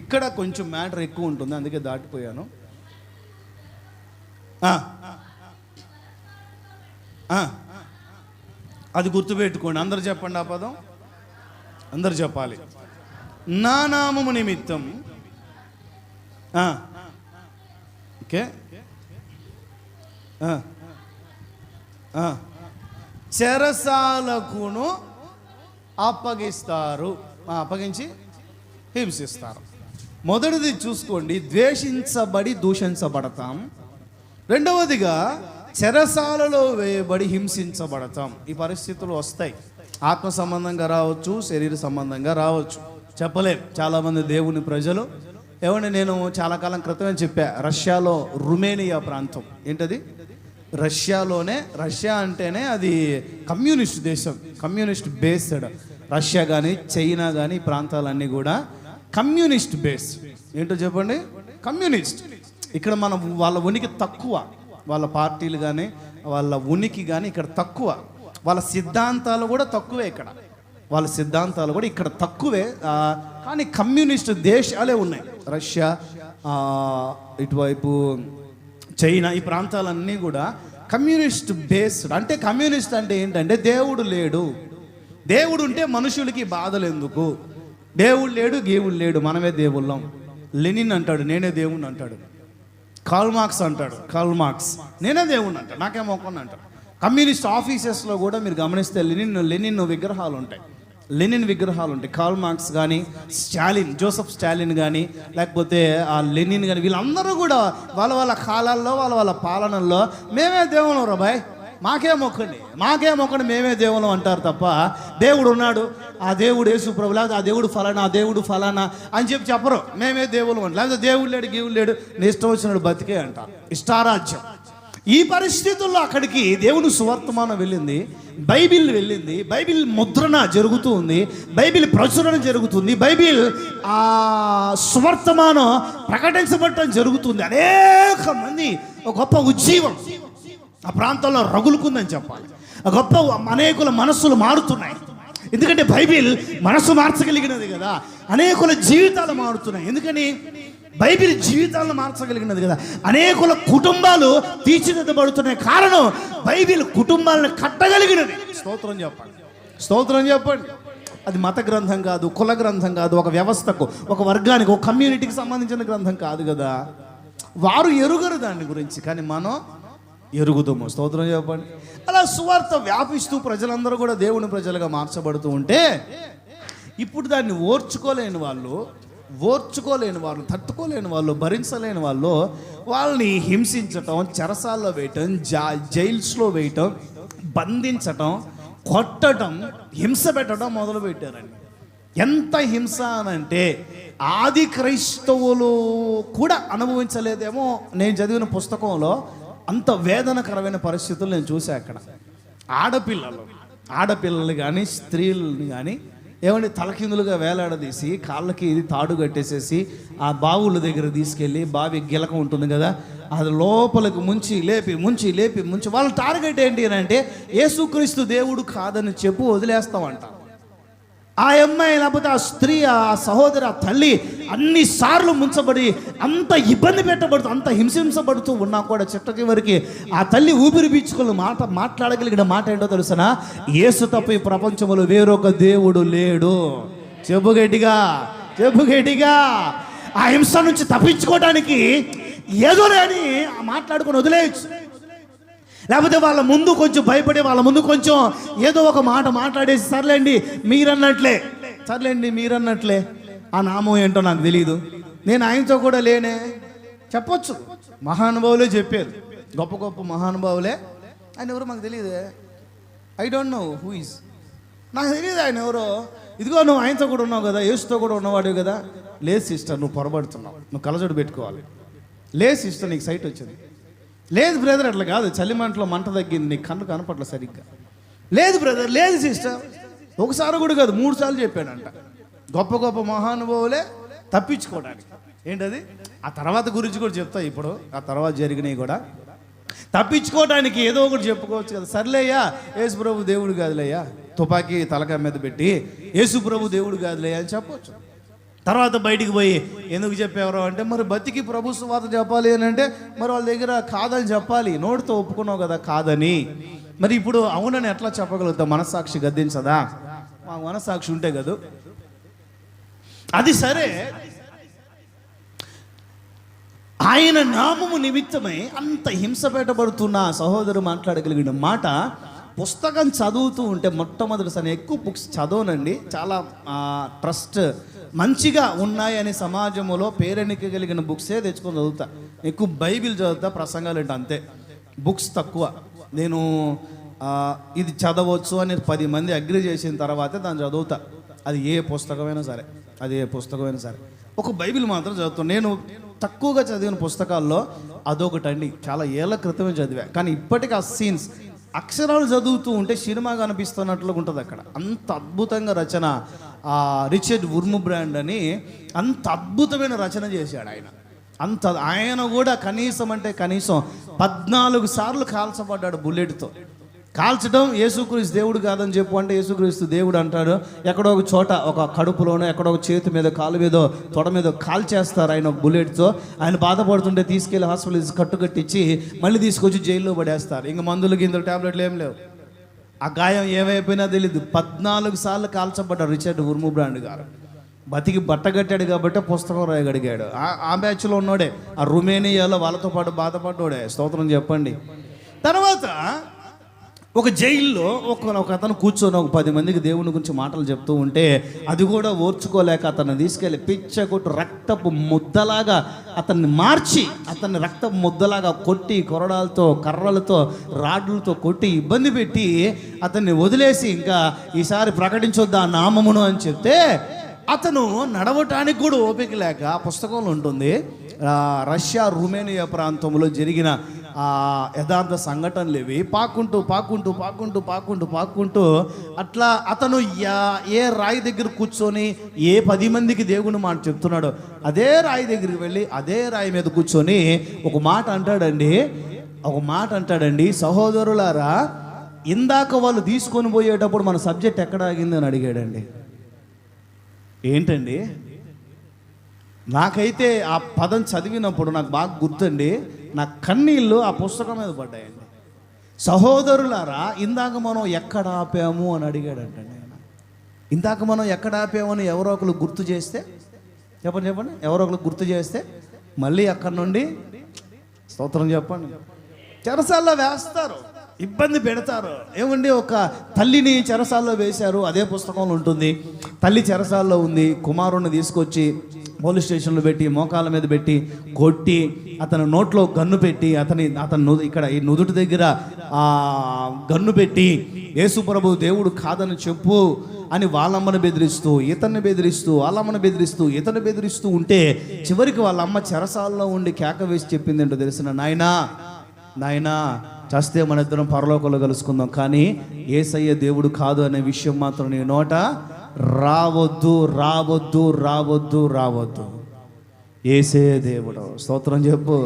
ఇక్కడ కొంచెం మ్యాటర్ ఎక్కువ ఉంటుంది, అందుకే దాటిపోయాను. అది గుర్తుపెట్టుకోండి. అందరు చెప్పండి. ఆ పదం అందరు చెప్పాలి. నా నామము నిమిత్తం. ఓకే. చెరసాలకును అప్పగించి హింసిస్తారు. మొదటిది చూసుకోండి, ద్వేషించబడి దూషించబడతాం. 2వదిగా చెరసాలలో వేయబడి హింసించబడతాం. ఈ పరిస్థితులు వస్తాయి. ఆత్మ సంబంధంగా రావచ్చు, శరీర సంబంధంగా రావచ్చు, చెప్పలేం. చాలామంది దేవుని ప్రజలు నేను చాలా కాలం క్రితమే చెప్పా, రష్యాలో రుమేనియా ప్రాంతం ఏంటది, రష్యా అంటేనే అది కమ్యూనిస్ట్ దేశం, కమ్యూనిస్ట్ బేస్డ్. రష్యా కానీ చైనా కానీ ఈ ప్రాంతాలన్నీ కూడా కమ్యూనిస్ట్ బేస్. ఏంటో చెప్పండి, కమ్యూనిస్ట్. ఇక్కడ వాళ్ళ ఉనికి తక్కువ, వాళ్ళ పార్టీలు కానీ వాళ్ళ ఉనికి కానీ ఇక్కడ తక్కువ, వాళ్ళ సిద్ధాంతాలు కూడా తక్కువే. ఇక్కడ తక్కువే. కానీ కమ్యూనిస్ట్ దేశాలే ఉన్నాయి. రష్యా, ఇటువైపు చైనా, ఈ ప్రాంతాలన్నీ కూడా కమ్యూనిస్ట్ బేస్డ్. అంటే కమ్యూనిస్ట్ అంటే ఏంటంటే దేవుడు లేడు, దేవుడు ఉంటే మనుషులకి బాధలు ఎందుకు, దేవుడు లేడు, మనమే దేవుళ్ళం. లెనిన్ అంటాడు నేనే దేవుణ్ణి అంటాడు. కార్ల్ మార్క్స్ నేనే దేవుణ్ణి అంటాడు, నాకేం మొక్కని అంటాడు. కమ్యూనిస్ట్ ఆఫీసెస్లో కూడా మీరు గమనిస్తే లెనిన్ విగ్రహాలు ఉంటాయి. కార్ల్ మార్క్స్ కానీ జోసెఫ్ స్టాలిన్ కానీ లేకపోతే ఆ లెనిన్ కానీ, వీళ్ళందరూ కూడా వాళ్ళ కాలాల్లో వాళ్ళ పాలనల్లో మేమే దేవుళ్ళం రాబాయ్, మాకే మొక్కండి మేమే దేవుళ్ళం అంటారు తప్ప దేవుడు ఉన్నాడు, ఆ దేవుడు యేసు ప్రభు, లేకపోతే ఆ దేవుడు ఫలానా అని చెప్పరు. మేమే దేవుళ్ళం అంట, లేకపోతే దేవుడు లేడు నీ ఇష్టం వచ్చినాడు బతికే అంటారు. ఇష్టారాజ్యం. ఈ పరిస్థితుల్లో అక్కడికి దేవుని సువర్తమానం వెళ్ళింది, బైబిల్ ముద్రణ జరుగుతూ ఉంది, బైబిల్ ప్రచురణ జరుగుతుంది, బైబిల్ సువర్తమానం ప్రకటించబడటం జరుగుతుంది. అనేక మంది ఒక గొప్ప ఉజ్జీవం ఆ ప్రాంతంలో రగులుకుందని చెప్పాలి. గొప్ప అనేకుల మనస్సులు మారుతున్నాయి. ఎందుకంటే బైబిల్ మనస్సు మార్చగలిగినది కదా, అనేకుల జీవితాలు మారుతున్నాయి. ఎందుకని బైబిల్ జీవితాలను మార్చగలిగినది కదా, అనేకుల కుటుంబాలు తీర్చిదిద్దబడుతున్నాయి. కారణం బైబిల్ కుటుంబాలను కట్టగలిగినది. స్తోత్రం చెప్పండి. అది మత గ్రంథం కాదు, కుల గ్రంథం కాదు, ఒక వ్యవస్థకు, ఒక వర్గానికి, ఒక కమ్యూనిటీకి సంబంధించిన గ్రంథం కాదు కదా. వారు ఎరుగరు దాని గురించి, కానీ మనం ఎరుగుతాము. స్తోత్రం చెప్పండి. అలా సువార్త వ్యాపిస్తూ ప్రజలందరూ కూడా దేవుని ప్రజలుగా మార్చబడుతూ ఉంటే, ఇప్పుడు దాన్ని ఓర్చుకోలేని వాళ్ళు, తట్టుకోలేని వాళ్ళు, భరించలేని వాళ్ళని హింసించటం, చెరసాల్లో వేయటం, జైల్స్లో వేయటం, బంధించటం, కొట్టడం, హింస పెట్టడం మొదలుపెట్టారండి. ఎంత హింస అనంటే ఆది క్రైస్తవులు కూడా అనుభవించలేదేమో. నేను చదివిన పుస్తకంలో అంత వేదనకరమైన పరిస్థితులు నేను చూసా. అక్కడ ఆడపిల్లలు కానీ స్త్రీలని కానీ ఏమంటే తలకిందులుగా వేలాడదీసి కాళ్ళకి ఇది తాడు కట్టేసేసి ఆ బావుల దగ్గర తీసుకెళ్ళి, బావి గిలక ఉంటుంది కదా, అది లోపలికి ముంచి లేపి వాళ్ళ టార్గెట్ ఏంటి అని అంటే యేసుక్రీస్తు దేవుడు కాదని చెప్పు వదిలేస్తామంట. ఆ అమ్మాయి లేకపోతే ఆ స్త్రీ, ఆ సహోదరి, ఆ తల్లి అన్నిసార్లు ముంచబడి అంత ఇబ్బంది పెట్టబడుతూ, అంత హింసించబడుతూ ఉన్నా కూడా చిట్టకి వరకు ఆ తల్లి ఊపిరి పీల్చుకుని మాట్లాడగలిగిన మాట ఏంటో తెలుసనా? యేసు తప్ప ఈ ప్రపంచంలో వేరొక దేవుడు లేడు. చెప్పు గట్టిగా. ఆ హింస నుంచి తప్పించుకోవడానికి ఏదో లేని మాట్లాడుకొని వదిలేయచ్చు. లేకపోతే వాళ్ళ ముందు కొంచెం భయపడి, వాళ్ళ ముందు కొంచెం ఏదో ఒక మాట మాట్లాడేసి సర్లేండి మీరన్నట్లే ఆ నామం ఏంటో నాకు తెలియదు, నేను ఆయనతో కూడా లేనే చెప్పొచ్చు. మహానుభావులే చెప్పారు, గొప్ప గొప్ప మహానుభావులే. ఆయన ఎవరో మాకు తెలియదే, I don't know who is, నాకు తెలియదు ఆయన ఎవరో. ఇదిగో నువ్వు ఆయనతో కూడా ఉన్నావు కదా, యేసుతో కూడా ఉన్నవాడు కదా. లేదు సిస్టర్, నువ్వు పొరపడుతున్నావు, నువ్వు కలజోడు పెట్టుకోవాలి. లేదు సిస్టర్, నీకు సైట్ వచ్చింది. లేదు బ్రదర్, అట్లా కాదు, చలిమంటలో మంట తగ్గింది, నీకు కన్ను కనపట్ల సరిగ్గా. లేదు బ్రదర్, లేదు సిస్టర్. ఒకసారి కూడా కాదు, 3 సార్లు చెప్పాడంట. గొప్ప గొప్ప మహానుభావులే తప్పించుకోవడానికి. ఏంటది? ఆ తర్వాత గురించి కూడా చెప్తా. ఇప్పుడు ఆ తర్వాత జరిగినవి కూడా తప్పించుకోవడానికి ఏదో ఒకటి చెప్పుకోవచ్చు కదా. సర్లేయ్యా, యేసు ప్రభు దేవుడు కాదులేయ్యా, తుపాకీ తలకాయ మీద పెట్టి యేసు ప్రభు దేవుడు కాదులేయ్యా అని చెప్పొచ్చు. తర్వాత బయటికి పోయి ఎందుకు చెప్పేవారు అంటే, మరి బతికి ప్రభు సువార్త చెప్పాలి అని అంటే మరి వాళ్ళ దగ్గర కాదని చెప్పాలి. నోటితో ఒప్పుకున్నావు కదా కాదని, మరి ఇప్పుడు అవునని ఎట్లా చెప్పగలుగుతావు? మనస్సాక్షి గద్దించదా? మా మనస్సాక్షి ఉంటే కదా. అది సరే, ఆయన నామము నిమిత్తమై అంత హింస పెట్టబడుతున్న సహోదరు మాట్లాడగలిగిన మాట పుస్తకం చదువుతూ ఉంటే, మొట్టమొదటిసారి ఎక్కువ బుక్స్ చదవనండి, చాలా ట్రస్ట్ మంచిగా ఉన్నాయని సమాజంలో పేరెన్నిక కలిగిన బుక్సే తెచ్చుకొని చదువుతా. ఎక్కువ బైబిల్ చదువుతా, ప్రసంగాలు అంటే అంతే, బుక్స్ తక్కువ. నేను ఇది చదవచ్చు అని 10 మంది అగ్రి చేసిన తర్వాతే దాన్ని చదువుతా. అది ఏ పుస్తకమైనా సరే, ఒక బైబిల్ మాత్రం చదువుతాను. నేను తక్కువగా చదివిన పుస్తకాల్లో అదొకటండి. చాలా ఏళ్ల క్రితమే చదివా, కానీ ఇప్పటికీ ఆ సీన్స్, అక్షరాలు చదువుతూ ఉంటే సినిమా కనిపిస్తున్నట్లుగా ఉంటుంది అక్కడ. అంత అద్భుతంగా రచన. రిచర్డ్ వుర్మ్బ్రాండ్ అని అంత అద్భుతమైన రచన చేశాడు ఆయన. ఆయన కూడా కనీసం 14 సార్లు కాల్చబడ్డాడు బుల్లెట్తో. కాల్చడం యేసుక్రీస్తు దేవుడు కాదని చెప్పు అంటే యేసుక్రీస్తు దేవుడు అంటాడు. ఎక్కడో ఒక చోట, ఒక కడుపులోనో ఎక్కడో ఒక చేతి మీద, కాలు మీదో, తొడ మీద కాల్చేస్తారు ఆయన బుల్లెట్తో. ఆయన బాధపడుతుంటే తీసుకెళ్లి హాస్పిటల్ కట్టుకట్టించి మళ్ళీ తీసుకొచ్చి జైల్లో పడేస్తారు. ఇంకా మందులు గిందులు టాబ్లెట్లు ఏం లేవు. ఆ గాయం ఏమైపోయినా తెలీదు. 14 సార్లు కాల్చబడ్డాడు రిచర్డ్ వుర్మ్బ్రాండ్ గారు. బతికి బట్టగట్టాడు కాబట్టి పుస్తకం రాయగలిగాడు. ఆ బ్యాచ్లో ఉన్నోడే, ఆ రుమేనియాలో వాళ్ళతో పాటు బాధపడ్డోడే. స్తోత్రం చెప్పండి. తర్వాత ఒక జైల్లో ఒక అతను కూర్చొని ఒక 10 మందికి దేవుని గురించి మాటలు చెప్తూ ఉంటే, అది కూడా ఓర్చుకోలేక అతన్ని తీసుకెళ్ళి పిచ్చగొట్టు రక్తపు ముద్దలాగా అతన్ని మార్చి, అతన్ని రక్తపు ముద్దలాగా కొట్టి, కొరడాలతో, కర్రలతో, రాడ్లతో కొట్టి ఇబ్బంది పెట్టి అతన్ని వదిలేసి, ఇంకా ఈసారి ప్రకటించొద్దు ఆ నామమును అని చెప్తే అతను నడవటానికి కూడా ఓపిక లేక, పుస్తకంలో ఉంటుంది, రష్యా రుమేనియా ప్రాంతంలో జరిగిన యథార్థ సంఘటనలు ఇవి. పాక్కుంటూ అట్లా అతను ఏ రాయి దగ్గర కూర్చొని ఏ 10 మందికి దేవుని మాట చెప్తున్నాడో అదే రాయి దగ్గరికి వెళ్ళి అదే రాయి మీద కూర్చొని ఒక మాట అంటాడండి, సహోదరులారా, ఇందాక వాళ్ళు తీసుకొని పోయేటప్పుడు మన సబ్జెక్ట్ ఎక్కడ ఆగింది అని అడిగాడండి. ఏంటండి, నాకైతే ఆ పదం చదివినప్పుడు నాకు బాగా గుర్తండి, నా కన్నీళ్ళు ఆ పుస్తకం మీద పడ్డాయండి. సహోదరులారా, ఇందాక మనం ఎక్కడ ఆపాము అని అడిగాడంటండి ఆయన. ఇందాక మనం ఎక్కడ ఆపామని ఎవరో ఒకరు గుర్తు చేస్తే, చెప్పండి ఎవరో ఒకరు గుర్తు చేస్తే మళ్ళీ అక్కడి నుండి స్తోత్రం చెప్పండి. చెరసాల్లో వేస్తారు, ఇబ్బంది పెడతారు. ఏమండి, ఒక తల్లిని చెరసాల్లో వేశారు, అదే పుస్తకంలో ఉంటుంది. తల్లి చెరసాల్లో ఉంది, కుమారుణ్ణి తీసుకొచ్చి పోలీస్ స్టేషన్లో పెట్టి మోకాళ్ళ మీద పెట్టి కొట్టి అతని నోట్లో గన్ను పెట్టి అతని ఇక్కడ ఈ నుదుటి దగ్గర గన్ను పెట్టి యేసు ప్రభు దేవుడు కాదని చెప్పు అని వాళ్ళమ్మని బెదిరిస్తూ ఇతన్ని బెదిరిస్తూ వాళ్ళమ్మని బెదిరిస్తూ ఇతన్ని బెదిరిస్తూ ఉంటే చివరికి వాళ్ళ అమ్మ చెరసాలలో ఉండి కేక వేసి చెప్పింది ఏంటో తెలిసిన, నాయనా చస్తే మన ఇద్దరం పరలోకంలో కలుసుకుందాం, కానీ యేసయ్య దేవుడు కాదు అనే విషయం మాత్రం నీ నోట రావద్దు రావద్దు రావద్దు రావద్దు. యేసే దేవుడు, స్తోత్రం చెప్పు.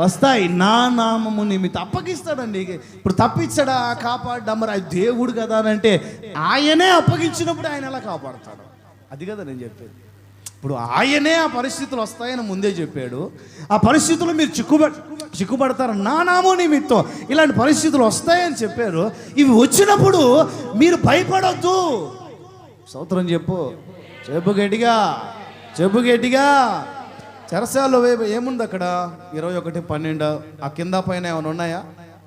వస్తాయి నా నామము నిమిత్తం అప్పగిస్తాడండి. ఇప్పుడు తప్పించడా కాపాడ్డా? మరి అది దేవుడు కదా అని అంటే ఆయనే అప్పగించినప్పుడు ఆయన ఎలా కాపాడతాడు? అది కదా నేను చెప్పేది. ఇప్పుడు ఆయనే ఆ పరిస్థితులు వస్తాయని ముందే చెప్పాడు. ఆ పరిస్థితులు మీరు చిక్కుపడతారు నా నామం నిమిత్తం, ఇలాంటి పరిస్థితులు వస్తాయని చెప్పారు. ఇవి వచ్చినప్పుడు మీరు భయపడొద్దు. స్తోత్రం చెప్పు, చెప్పు గట్టిగా, చెప్పు గట్టిగా. చెరసాల్లో ఏముంది అక్కడ? 21:12 ఆ కింద పైన ఏమైనా ఉన్నాయా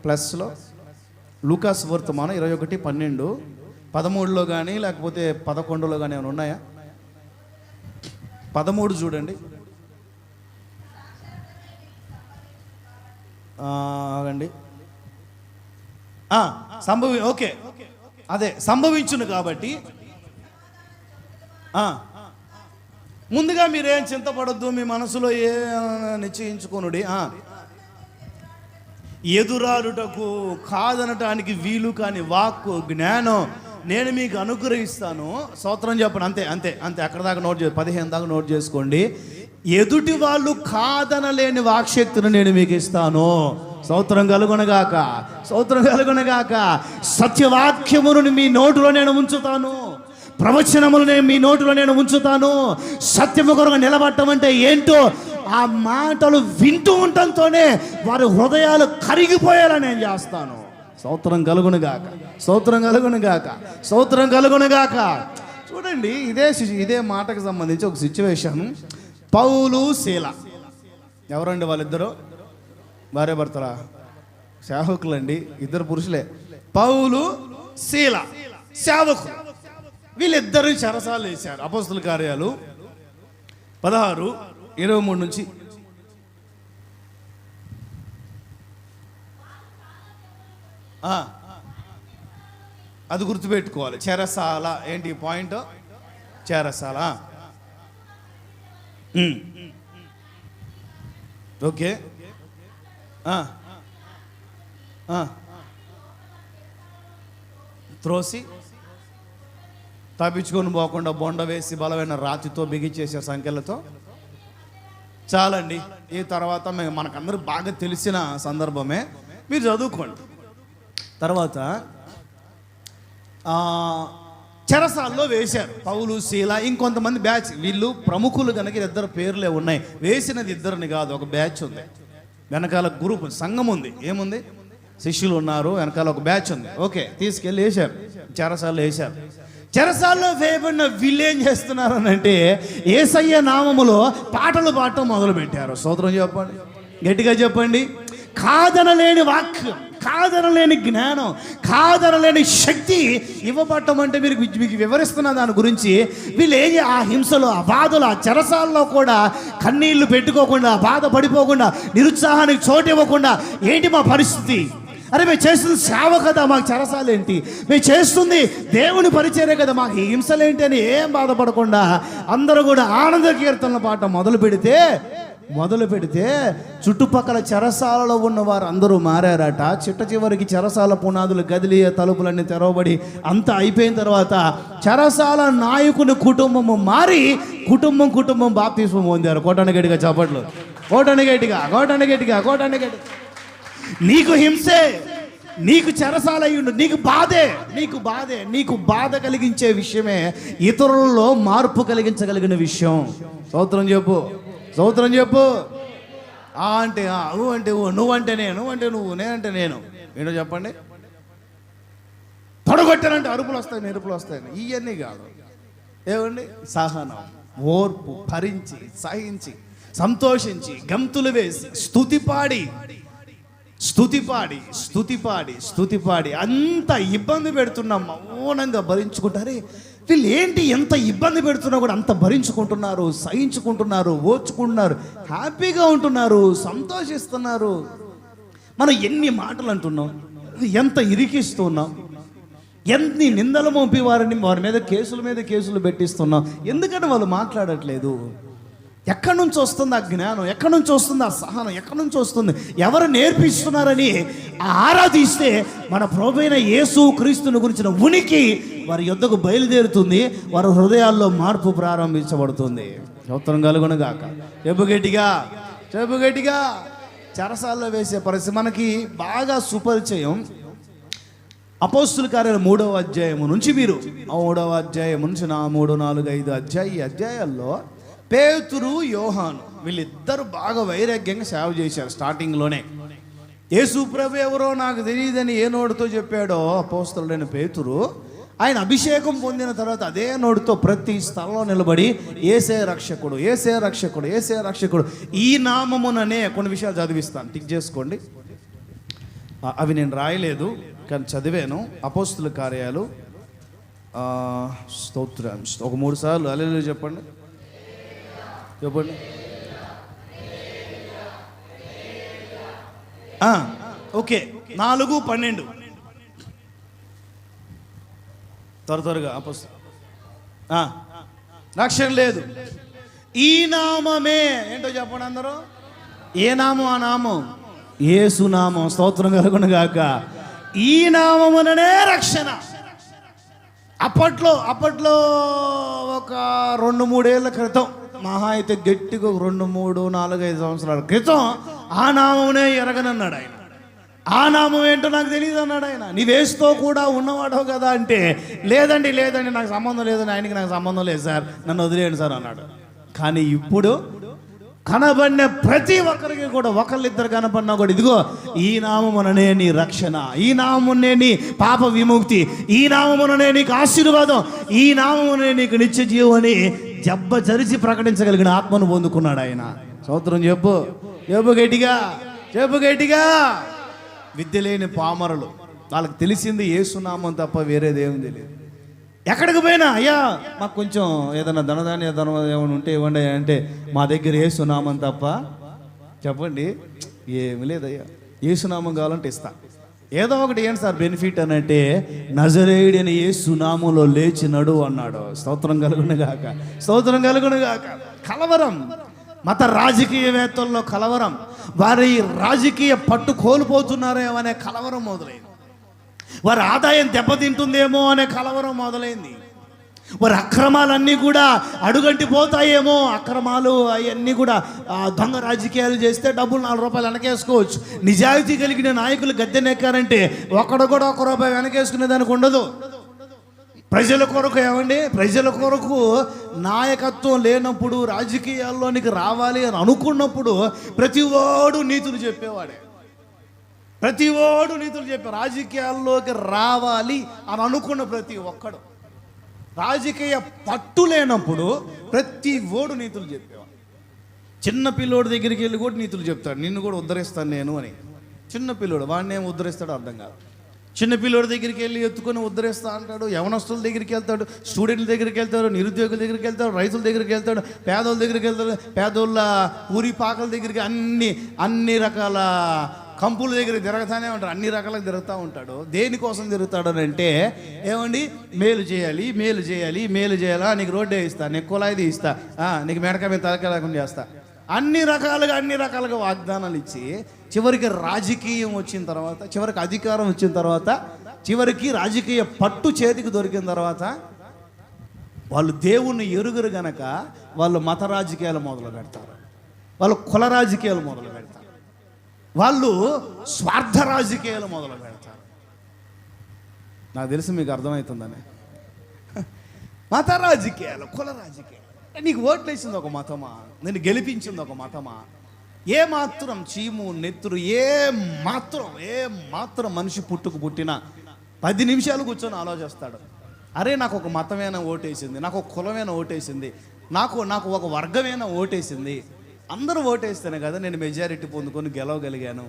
ప్లస్లో? లూకాసు వర్తమానం 21:12 13లో కానీ లేకపోతే 11లో కానీ ఏమైనా ఉన్నాయా? 13 చూడండి. ఆగండి. ఓకే, అదే సంభవించును కాబట్టి ముందుగా మీరేం చింతపడొద్దు, మీ మనసులో ఏ నిశ్చయించుకోనుడి. ఎదురాడుటకు కాదనటానికి వీలు కాని వాక్కు జ్ఞానం నేను మీకు అనుగ్రహిస్తాను. స్తోత్రం చెప్పండి. అంతే అంతే అంతే. అక్కడ దాకా నోట్ 15 దాకా నోట్ చేసుకోండి. ఎదుటి వాళ్ళు కాదనలేని వాక్శక్తిని నేను మీకు ఇస్తాను. స్తోత్రం కలుగునగాక, స్తోత్రం కలుగునగాక. సత్యవాక్యమును మీ నోటిలో నేను ఉంచుతాను, ప్రవచనములు నేను మీ నోటిలో నేను ఉంచుతాను. సత్యము కొరకు నిలబడటం అంటే ఏంటో ఆ మాటలు వింటూ ఉండటంతోనే వారి హృదయాలు కరిగిపోయేలా నేను చేస్తాను. స్తోత్రం కలుగునుగాక, స్తోత్రం కలుగునుగాక, స్తోత్రం కలుగునుగాక. చూడండి, ఇదే మాటకు సంబంధించి ఒక సిచ్యువేషన్. పౌలు శీల ఎవరండి వాళ్ళిద్దరు? భార్య భర్తరా? సేవకులండి, ఇద్దరు పురుషులే. పౌలు శీల సేవకులు. వీళ్ళిద్దరు చెరసాలు వేశారు. అపోస్తల కార్యాలు 16:23 నుంచి. అది గుర్తుపెట్టుకోవాలి. చెరసాల ఏంటి పాయింట్? చెరసాల. ఓకే. త్రోసి తప్పించుకొని పోకుండా బొండ వేసి బలమైన రాతితో బిగించేసారు సంఖ్యలతో. చాలండి. ఈ తర్వాత మనకందరూ బాగా తెలిసిన సందర్భమే, మీరు చదువుకోండి. తర్వాత చెరసాల్లో వేశారు పౌలు శీల, ఇంకొంతమంది బ్యాచ్. వీళ్ళు ప్రముఖులు కనుక ఇద్దరు పేర్లే ఉన్నాయి. వేసినది ఇద్దరిని కాదు, ఒక బ్యాచ్ ఉంది. వెనకాల గ్రూప్ సంఘం ఉంది. ఏముంది? శిష్యులు ఉన్నారు, వెనకాల ఒక బ్యాచ్ ఉంది. ఓకే, తీసుకెళ్ళి వేశారు, చెరసాల్లో వేశారు. చెరసాల్లో వేయబడిన వీళ్ళు ఏం చేస్తున్నారు అని అంటే యేసయ్య నామములో పాటలు పాడటం మొదలుపెట్టారు. స్తోత్రం చెప్పండి, గట్టిగా చెప్పండి. కాదనలేని వాక్యం, కాదనలేని జ్ఞానం, కాదనలేని శక్తి ఇవ్వబడటం అంటే మీకు వివరిస్తున్న దాని గురించి. వీళ్ళు ఆ హింసలో, ఆ బాధలు, ఆ చెరసాల్లో కూడా కన్నీళ్లు పెట్టుకోకుండా, బాధపడిపోకుండా, నిరుత్సాహానికి చోటు ఇవ్వకుండా, ఏంటి మా పరిస్థితి? అరే మేము చేస్తుంది సేవ కదా, మాకు చెరసాలు ఏంటి? మేము చేస్తుంది దేవుని పరిచర్య కదా, మాకు హింసలేంటి అని ఏం బాధపడకుండా అందరూ కూడా ఆనంద కీర్తనల పాట మొదలు పెడితే చుట్టుపక్కల చెరసాలలో ఉన్న వారు అందరూ మారారట. చివరికి చెరసాల పునాదులు కదిలి తలుపులన్నీ తెరవబడి అంతా అయిపోయిన తర్వాత చెరసాల నాయకుని కుటుంబము మారి కుటుంబం బాప్తిస్మం పొందారు. కోటాని గట్టిగా చప్పట్లు, కోటాని గట్టిగా. నీకు హింసే, నీకు చెరసాల అయ్యుండు, నీకు బాధ కలిగించే విషయమే ఇతరులలో మార్పు కలిగించగలిగిన విషయం. స్తోత్రం చెప్పు. అంటే నువ్వంటే నేనంటే నేను. ఏంటో చెప్పండి. తొడగొట్టానంటే అరుపులు వస్తాయి, మెరుపులు వస్తాయి. ఇవన్నీ కాదు. ఏమండి? సహనం, ఓర్పు, భరించి, సహించి, సంతోషించి, గంతులు వేసి, స్తుతి పాడి, స్తుతి పాడి అంత ఇబ్బంది పెడుతున్నాం, మౌనంగా భరించుకుంటారే. వీళ్ళు ఏంటి ఎంత ఇబ్బంది పెడుతున్నా కూడా అంత భరించుకుంటున్నారు, సహించుకుంటున్నారు, ఓర్చుకుంటున్నారు, హ్యాపీగా ఉంటున్నారు, సంతోషిస్తున్నారు. మనం ఎన్ని మాటలు అంటున్నాం, ఎంత ఇరికిస్తున్నాం, ఎన్ని నిందలు మోపి వారి మీద కేసులు పెట్టిస్తున్నాం. ఎందుకంటే వాళ్ళు మాట్లాడట్లేదు. ఎక్కడి నుంచి వస్తుంది ఆ జ్ఞానం, ఎక్కడి నుంచి వస్తుంది ఆ సహనం, ఎక్కడి నుంచి వస్తుంది, ఎవరు నేర్పిస్తున్నారని ఆరాధిస్తే మన ప్రభువైన యేసు క్రీస్తుని గురించిన ఉనికి వారి యొద్దకు బయలుదేరుతుంది. వారి హృదయాల్లో మార్పు ప్రారంభించబడుతుంది. స్తోత్రం కలుగును గాక. చెప్పు గట్టిగా. చెరసాల్లో వేసే పరిస్థితి మనకి బాగా సుపరిచయం. అపోస్తుల కార్యాలు 3వ అధ్యాయము నుంచి మీరు 3వ అధ్యాయం నుంచి 3, 4, 5 అధ్యాయాల్లో పేతురు, యోహాను వీళ్ళిద్దరు బాగా వైరాగ్యంగా సేవ చేశారు. స్టార్టింగ్లోనే యేసు ప్రభు ఎవరో నాకు తెలియదని ఏ నోటితో చెప్పాడో అపోస్తలుడైన పేతురు, ఆయన అభిషేకం పొందిన తర్వాత అదే నోటితో ప్రతి స్థలంలో నిలబడి యేసే రక్షకుడు, యేసే రక్షకుడు, యేసే రక్షకుడు, ఈ నామముననే. కొన్ని విషయాలు చదివిస్తాను, టిక్ చేసుకోండి. అవి నేను రాయలేదు కానీ చదివాను. అపోస్తుల కార్యాలు స్తోత్రం ఒక 3 సార్లు హల్లెలూయా చెప్పండి. ఓకే, 4:12 త్వరగా రక్షణ లేదు. ఈ నామమే ఏంటో చెప్పండి అందరూ. ఏ నామం? ఆ నామం యేసు నామం. స్తోత్రం కలుగును గాక. ఈ నామముననే రక్షణ. అప్పట్లో ఒక 2-3 ఏళ్ల క్రితం, మహా అయితే గట్టిగా 2, 3, 4, 5 సంవత్సరాల క్రితం ఆ నామమునే ఎరగనన్నాడు ఆయన. ఆ నామం ఏంటో నాకు తెలియదు అన్నాడు ఆయన. నీవేస్తో కూడా ఉన్నవాడవు కదా అంటే, లేదండి నాకు సంబంధం లేదని, ఆయనకి నాకు సంబంధం లేదు సార్, నన్ను వదిలేయండి సార్ అన్నాడు. కానీ ఇప్పుడు కనబడిన ప్రతి ఒక్కరికి కూడా, ఒకళ్ళిద్దరు కనబడినా కూడా, ఇదిగో ఈ నామముననే నీ రక్షణ, ఈ నామమునే నీ పాప విముక్తి, ఈ నామముననే నీకు ఆశీర్వాదం, ఈ నామమునే నీకు నిత్య జీవని జబ్బ చరిచి ప్రకటించగలిగిన ఆత్మను పొందుకున్నాడు ఆయన. స్తోత్రం చెప్పు గట్టిగా. విద్య లేని పామరులు, వాళ్ళకి తెలిసింది యేసునామం తప్ప వేరేదేమీ తెలియదు. ఎక్కడికి పోయినా, అయ్యా మాకు కొంచెం ఏదైనా ధనం ఏమైనా ఉంటే ఇవ్వండి అంటే, మా దగ్గర యేసునామం తప్ప చెప్పండి ఏమి లేదయ్యా. యేసునామం కావాలంటే ఇస్తా, ఏదో ఒకటి ఏంటి సార్ బెనిఫిట్ అని అంటే, నజరేయుడైన యేసునామంలో లేచి నడు అన్నాడు. స్తోత్రం కలుగును గాక. కలవరం, మత రాజకీయవేత్తల్లో కలవరం, వారి రాజకీయ పట్టు కోల్పోతున్నారేమో అనే కలవరం మొదలైంది. వారి ఆదాయం దెబ్బతింటుందేమో అనే కలవరం మొదలైంది. వారి అక్రమాలన్నీ కూడా అడుగంటి పోతాయేమో, అక్రమాలు అవన్నీ కూడా దొంగ రాజకీయాలు చేస్తే డబ్బులు 4 రూపాయలు వెనకేసుకోవచ్చు. నిజాయితీ కలిగిన నాయకులు గద్దెనెక్కారంటే ఒకడు కూడా 1 రూపాయి వెనకేసుకునే దానికి ఉండదు. ప్రజల కొరకు నాయకత్వం లేనప్పుడు, రాజకీయాల్లోనికి రావాలి అని అనుకున్నప్పుడు ప్రతి ఓడు నీతులు చెప్పేవాడే. రాజకీయాల్లోకి రావాలి అని అనుకున్న ప్రతి ఒక్కడు, రాజకీయ పట్టు లేనప్పుడు ప్రతి ఓడు నీతులు చెప్పేవాడు. చిన్న పిల్లోడి దగ్గరికి వెళ్ళి కూడా నీతులు చెప్తాడు, నిన్ను కూడా ఉద్ధరిస్తాను నేను అని. చిన్న పిల్లోడు, వాడిని ఏమి ఉద్ధరిస్తాడో అర్థం కాదు. చిన్న పిల్లోడి దగ్గరికి వెళ్ళి ఎత్తుకొని ఉద్ధరిస్తా అంటాడు. యవనస్తుల దగ్గరికి వెళ్తాడు, స్టూడెంట్ల దగ్గరికి వెళ్తాడు, నిరుద్యోగుల దగ్గరికి వెళ్తాడు, రైతుల దగ్గరికి వెళ్తాడు, పేదోళ్ళ దగ్గరికి వెళ్తాడు, పేదోళ్ళ ఊరి పాకల దగ్గరికి, అన్ని రకాల కంపుల దగ్గర తిరగతానే ఉంటాడు, అన్ని రకాలకు తిరుగుతూ ఉంటాడు. దేనికోసం తిరుగుతాడు అని అంటే, ఏమండి మేలు చేయాలా, నీకు రోడ్డే ఇస్తా, నీకు కుళాయి ఇస్తా, నీకు మెడక మీద తలకాయకుండా చేస్తా, అన్ని రకాలుగా వాగ్దానాలు ఇచ్చి, చివరికి రాజకీయం వచ్చిన తర్వాత, చివరికి అధికారం వచ్చిన తర్వాత, చివరికి రాజకీయ పట్టు చేతికి దొరికిన తర్వాత, వాళ్ళు దేవుణ్ణి ఎరుగరు గనక వాళ్ళు మత రాజకీయాలు మొదలు పెడతారు, వాళ్ళు కుల రాజకీయాలు మొదలు పెడతారు, వాళ్ళు స్వార్థ రాజకీయాలు మొదలు పెడతారు. నాకు తెలిసి మీకు అర్థమవుతుందని. మత రాజకీయాలు, కుల రాజకీయాలు. నీకు ఓట్లు వేసింది ఒక మతమా, నేను గెలిపించింది ఒక మతమా? ఏ మాత్రం చీము నెత్తురు, ఏ మాత్రం మనిషి పుట్టినా 10 నిమిషాలు కూర్చొని ఆలోచిస్తాడు. అరే నాకు ఒక మతమైన ఓటేసింది, నాకు ఒక కులమైన ఓటేసింది, నాకు ఒక వర్గమైన ఓటేసింది. అందరూ ఓటేస్తేనే కదా నేను మెజారిటీ పొందుకొని గెలవగలిగాను.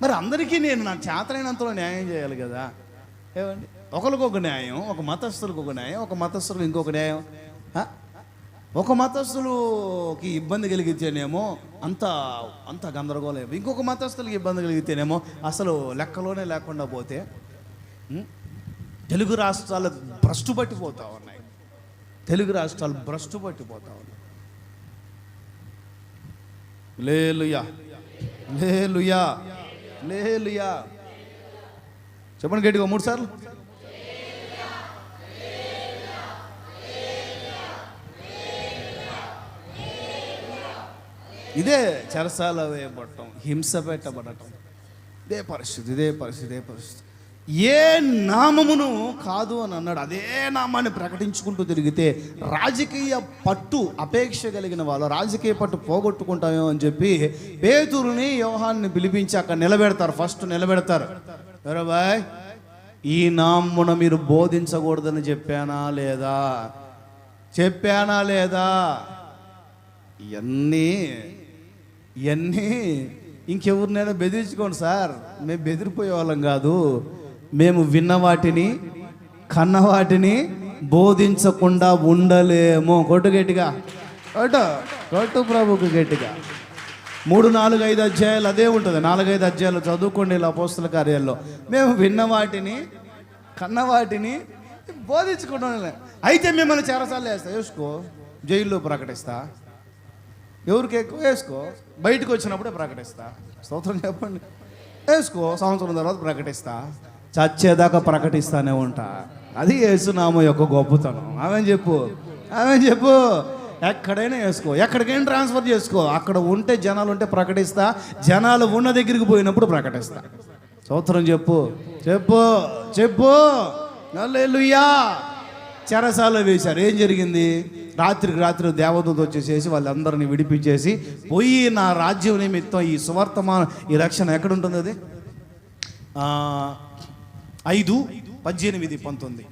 మరి అందరికీ నేను నాకు చేతనైనంతలో న్యాయం చేయాలి కదా. ఏమండి, ఒకరికొక న్యాయం, ఒక మతస్థులకు ఒక న్యాయం, ఒక మతస్థులకు ఇంకొక న్యాయం. ఒక మతస్థులకి ఇబ్బంది కలిగితేనేమో అంత అంత గందరగోళం, ఇంకొక మతస్థులకి ఇబ్బంది కలిగితేనేమో అసలు లెక్కలోనే లేకుండా పోతే తెలుగు రాష్ట్రాలు భ్రష్టు పట్టిపోతా ఉన్నాయి. తెలుగు రాష్ట్రాలు భ్రష్టు పట్టిపోతా ఉన్నాయి. హల్లెలూయా, హల్లెలూయా, హల్లెలూయా. చెప్పండి గట్టిగా 3 సార్లు. ఇదే చెరసాల వేయబడటం, హింస పెట్టబడటం, ఇదే పరిస్థితి. ఏ నామమును కాదు అని అన్నాడు, అదే నామాన్ని ప్రకటించుకుంటూ తిరిగితే రాజకీయ పట్టు అపేక్ష కలిగిన వాళ్ళు రాజకీయ పట్టు పోగొట్టుకుంటామేమో అని చెప్పి పేతురుని యోహాన్ని పిలిపించి అక్కడ నిలబెడతారు. ఫస్ట్ నిలబెడతారు. ఎవరో బాయ్, ఈ నామమున మీరు బోధించకూడదని చెప్పానా లేదా? ఇవన్నీ ఇంకెవరినైనా బెదిరించుకోండి సార్, మేము బెదిరిపోయే వాళ్ళం కాదు. మేము విన్న వాటిని కన్న వాటిని బోధించకుండా ఉండలేము. కొట్టు గట్టిగా, కొట్టు ప్రభుకు గట్టిగా. 3, 4, 5 అధ్యాయాలు అదే ఉంటుంది. 4, 5 అధ్యాయాలు చదువుకోండి ఇలా అపోస్తల కార్యాల్లో. మేము విన్న వాటిని కన్న వాటిని బోధించకుండా ఉండలేము. అయితే మిమ్మల్ని చెరసాల్లో వేస్తా, వేసుకో. జైల్లో ప్రకటిస్తా, ఎవరికి ఎక్కువ వేసుకో. బయటకు వచ్చినప్పుడే ప్రకటిస్తా. స్తోత్రం చెప్పండి. వేసుకో, సంవత్సరం తర్వాత ప్రకటిస్తా, చచ్చేదాకా ప్రకటిస్తానే ఉంటా. అది యేసునామం యొక్క గొప్పతనం. ఆమెను చెప్పు. ఎక్కడైనా వేసుకో, ఎక్కడికైనా ట్రాన్స్ఫర్ చేసుకో. అక్కడ ఉంటే జనాలు ఉంటే ప్రకటిస్తా, జనాలు ఉన్న దగ్గరికి పోయినప్పుడు ప్రకటిస్తా. స్తోత్రం చెప్పు. హల్లెలూయా. చెరసాల వేశారు. ఏం జరిగింది? రాత్రి దేవదూత వచ్చేసేసి వాళ్ళందరినీ విడిపించేసి పోయి నా రాజ్యం నిమిత్తం ఈ సువర్తమాన ఈ రక్షణ ఎక్కడుంటుంది? అది 5, 18, 19.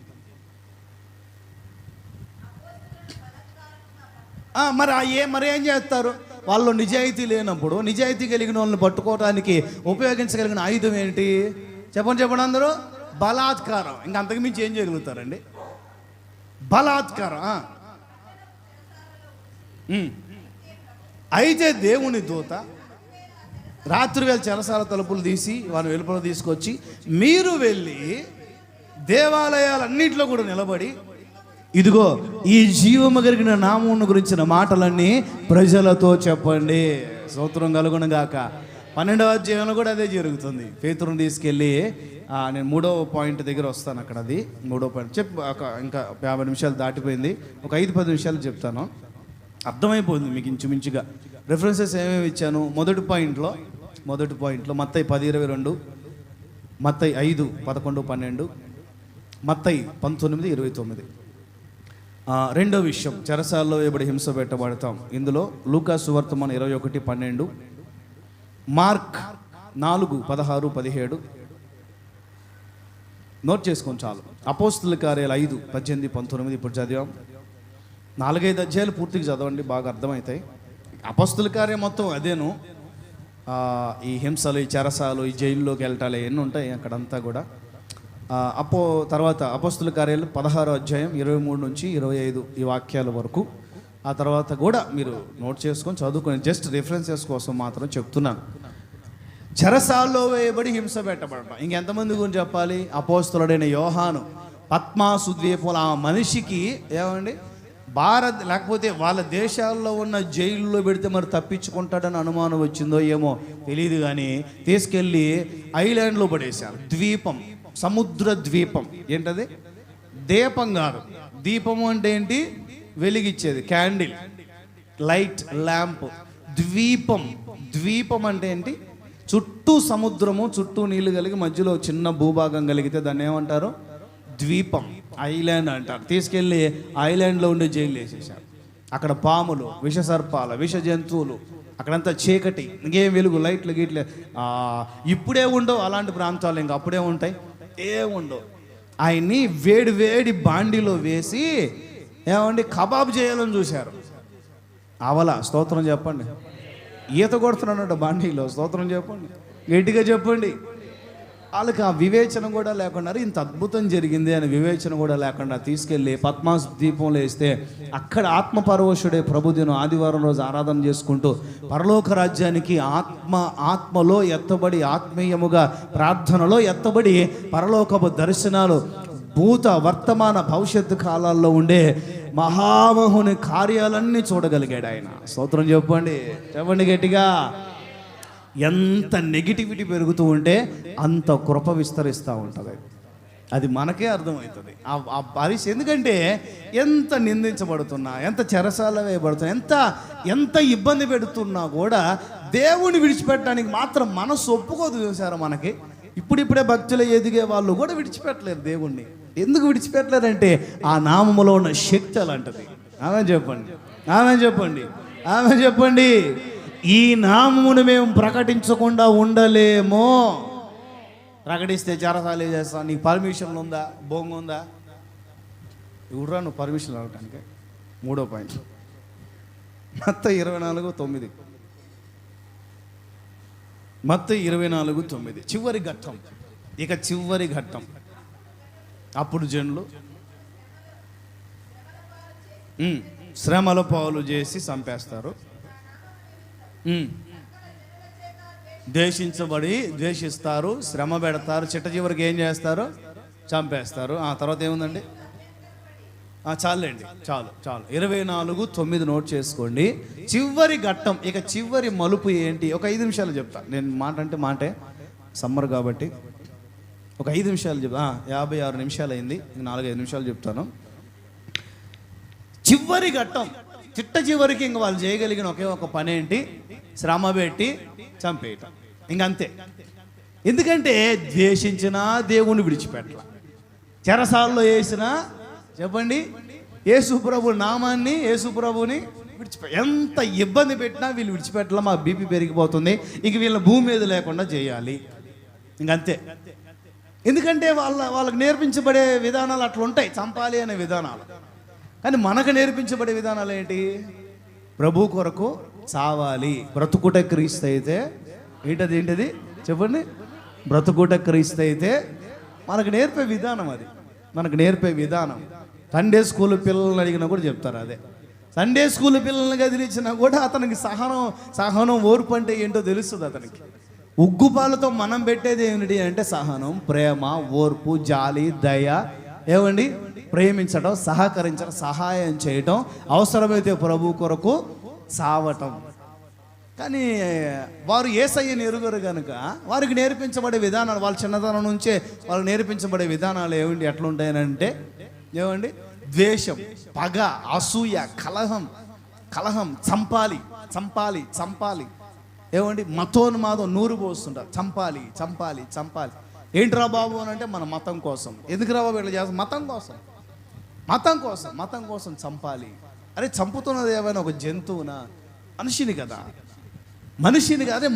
మరి ఏం చేస్తారు? వాళ్ళు నిజాయితీ లేనప్పుడు నిజాయితీ కలిగిన వాళ్ళని పట్టుకోవడానికి ఉపయోగించగలిగిన ఆయుధం ఏంటి? చెప్పండి అందరూ. బలాత్కారం. ఇంకా అంతకు మించి ఏం చేయగలుగుతారండి? బలాత్కారం. అయితే దేవుని దూత రాత్రివేళ చెరసాల తలుపులు తీసి వారిని వెలుపల తీసుకొచ్చి మీరు వెళ్ళి దేవాలయాలన్నింటిలో కూడా నిలబడి ఇదిగో ఈ జీవము కలిగిన నామమును గురించిన మాటలన్నీ ప్రజలతో చెప్పండి. స్తోత్రం కలుగును గాక. 12వ అధ్యాయంలో కూడా అదే జరుగుతుంది. పేతురుని తీసుకెళ్ళి నేను 3వ పాయింట్ దగ్గర వస్తాను. అక్కడ అది 3వ పాయింట్ ఇంకా 50 నిమిషాలు దాటిపోయింది. ఒక 5-10 నిమిషాలు చెప్తాను, అర్థమైపోయింది మీకు ఇంచుమించుగా. రెఫరెన్సెస్ ఏమేమి ఇచ్చాను? మొదటి పాయింట్లో మత్తయి 10:22, మత్తయి 5:11, 12, మత్తయి 19:29. రెండో విషయం, చెరసాల్లో వేయబడి హింస పెట్టబడతాం. ఇందులో లూకా సువార్తమానం 21:12, మార్క్ 4:16, 17. నోట్ చేసుకొని చాలు. అపోస్తల కార్యాలు 5:18, 19 ఇప్పుడు చదివాం. 4-5 అధ్యాయాలు పూర్తిగా చదవండి, బాగా అర్థమవుతాయి. అపోస్తల కార్యం మొత్తం అదేను. ఈ హింసలు, ఈ చెరసాలు, ఈ జైల్లోకి వెళ్ళటాలు ఎన్ని ఉంటాయి అక్కడంతా కూడా. తర్వాత అపోస్తల కార్యాలు 16వ అధ్యాయం 23 నుంచి 25 ఈ వాక్యాల వరకు. ఆ తర్వాత కూడా మీరు నోట్ చేసుకొని చదువుకొని జస్ట్ రిఫరెన్సెస్ కోసం మాత్రం చెప్తున్నాను. చెరసాల్లో వేయబడి హింస పెట్టబడటం. ఇంకెంతమంది గురించి చెప్పాలి? అపోస్తలుడైన యోహాను పద్మాసు ద్వీపంలో ఆ మనిషికి ఏమండి లేకపోతే వాళ్ళ దేశాల్లో ఉన్న జైల్లో పెడితే మరి తప్పించుకుంటాడని అనుమానం వచ్చిందో ఏమో తెలియదు, కానీ తీసుకెళ్ళి ఐలాండ్లో పడేశారు. ద్వీపం, సముద్ర ద్వీపం. ఏంటది? దీపం కాదు. దీపము అంటే ఏంటి? వెలిగిచ్చేది, క్యాండిల్, లైట్, ల్యాంప్. ద్వీపం అంటే ఏంటి? చుట్టూ సముద్రము, చుట్టూ నీళ్లు కలిగి మధ్యలో చిన్న భూభాగం కలిగితే దాన్ని ఏమంటారు? ద్వీపం, ఐలాండ్ అంటారు. తీసుకెళ్ళి ఐలాండ్లో ఉండే జైలు వేసేసారు. అక్కడ పాములు, విష సర్పాలు, విష జంతువులు, అక్కడంతా చీకటి, ఇంకేం వెలుగు, లైట్లు గీట్లు ఇప్పుడే ఉండవు అలాంటి ప్రాంతాలు. ఇంకా అప్పుడే ఉంటాయి? ఏముండవు. ఆయన్ని వేడి బాండీలో వేసి ఏమండి కబాబ్ చేయాలని చూశారు. అవలా స్తోత్రం చెప్పండి. ఈత కొడుతున్నాడు బాండీలో, స్తోత్రం చెప్పండి. గట్టిగా చెప్పండి. వాళ్ళకి ఆ వివేచన కూడా లేకుండా ఇంత అద్భుతం జరిగింది అని వివేచన కూడా లేకుండా తీసుకెళ్ళి పద్మాస్ దీపంలో వేస్తే అక్కడ ఆత్మపరవశుడే ప్రభుదినం ఆదివారం రోజు ఆరాధన చేసుకుంటూ పరలోక రాజ్యానికి ఆత్మలో ఎత్తబడి ఆత్మీయముగా ప్రార్థనలో ఎత్తబడి పరలోకపు దర్శనాలు భూత వర్తమాన భవిష్యత్తు కాలాల్లో ఉండే మహామహుని కార్యాలన్నీ చూడగలిగాడు ఆయన. స్తోత్రం చెప్పండి గట్టిగా. ఎంత నెగిటివిటీ పెరుగుతూ ఉంటే అంత కృప విస్తరిస్తూ ఉంటుంది. అది మనకే అర్థమవుతుంది ఆ పరిస్థితి. ఎందుకంటే ఎంత నిందించబడుతున్నా, ఎంత చెరసాల వేయబడుతున్నా, ఎంత ఇబ్బంది పెడుతున్నా కూడా దేవుని విడిచిపెట్టడానికి మాత్రం మనసు ఒప్పుకోదు. చూసారా, మనకి ఇప్పుడిప్పుడే భక్తులు ఎదిగే వాళ్ళు కూడా విడిచిపెట్టలేరు దేవుణ్ణి. ఎందుకు విడిచిపెట్టలేరంటే ఆ నామములో ఉన్న శక్తి అలాంటిది. ఆమె చెప్పండి, ఆమె చెప్పండి, ఆమె చెప్పండి. ఈ నామమును మేము ప్రకటించకుండా ఉండలేమో. ప్రకటిస్తే చెరసాలే చేస్తాను. నీకు పర్మిషన్ ఉందా? బొంగు ఉందా? ఇవ్వరా నువ్వు పర్మిషన్ అడగటానికి. 3వ పాయింట్ మత్తయి 24:9. మత్తయి 24:9 చివరి ఘట్టం. ఇక చివరి ఘట్టం. అప్పుడు జనులు శ్రమల పాలు చేసి చంపేస్తారు. ద్వేషిస్తారు, శ్రమ పెడతారు, చిట్ట చివరికి ఏం చేస్తారు? చంపేస్తారు. ఆ తర్వాత ఏముందండి? చాలండి, చాలు 24:9 నోట్ చేసుకోండి. చివరి ఘట్టం. ఇక చివరి మలుపు ఏంటి? ఒక 5 నిమిషాలు చెప్తా. నేను మాట అంటే మాటే, సమ్మర్ కాబట్టి ఒక 5 నిమిషాలు చెప్తా. 56 నిమిషాలు అయింది. 4-5 నిమిషాలు చెప్తాను. చివరి ఘట్టం. చిట్ట చివరికి ఇంక వాళ్ళు చేయగలిగిన ఒకే ఒక పని ఏంటి? శ్రమ పెట్టి చంపేయటం. ఇంకంతే. ఎందుకంటే ద్వేషించినా దేవుణ్ణి విడిచిపెట్టాల, చెరసాల్లో వేసినా చెప్పండి యేసుప్రభు నామాన్ని, యేసుప్రభుని ఎంత ఇబ్బంది పెట్టినా వీళ్ళు విడిచిపెట్టాల. మా బీపీ పెరిగిపోతుంది, ఇంక వీళ్ళ భూమి మీద లేకుండా చేయాలి. ఇంకంతే. ఎందుకంటే వాళ్ళకి నేర్పించబడే విధానాలు అట్లా ఉంటాయి, చంపాలి అనే విధానాలు. కానీ మనకు నేర్పించబడే విధానాలు ఏంటి? ప్రభు కొరకు చావాలి. బ్రతుకుట క్రీస్తు అయితే ఏంటది చెప్పండి. బ్రతుకుట క్రీస్తు అయితే మనకు నేర్పే విధానం అది. మనకు నేర్పే విధానం. సండే స్కూల్ పిల్లల్ని అడిగినా కూడా చెప్తారు అదే. సండే స్కూల్ పిల్లల్ని గదిలిచ్చినా కూడా అతనికి సహనం ఓర్పు అంటే ఏంటో తెలుస్తుంది అతనికి. ఉగ్గుపాలతో మనం పెట్టేది ఏమిటి అంటే సహనం, ప్రేమ, ఓర్పు, జాలి, దయ, ఏమండి, ప్రేమించడం, సహకరించడం, సహాయం చేయటం, అవసరమైతే ప్రభు కొరకు సావటం. కానీ వారు యేసయ్యని ఎరుగరు కనుక వారికి నేర్పించబడే విధానాలు, వాళ్ళ చిన్నతనం నుంచే వాళ్ళు నేర్పించబడే విధానాలు ఏమిటి ఎట్లుంటాయనంటే ఏమండి, ద్వేషం, పగ, అసూయ, కలహం, చంపాలి, ఏమండి, మతోన్మాదం నూరు పోస్తుంటారు. చంపాలి. ఏంట్రా బాబు అని అంటే మన మతం కోసం. ఎందుకురా బాబు ఇట్లా చేస్తాం? మతం కోసం చంపాలి. అరే చంపుతున్నది ఏమైనా ఒక జంతువునా? మనిషిని కదా. అదే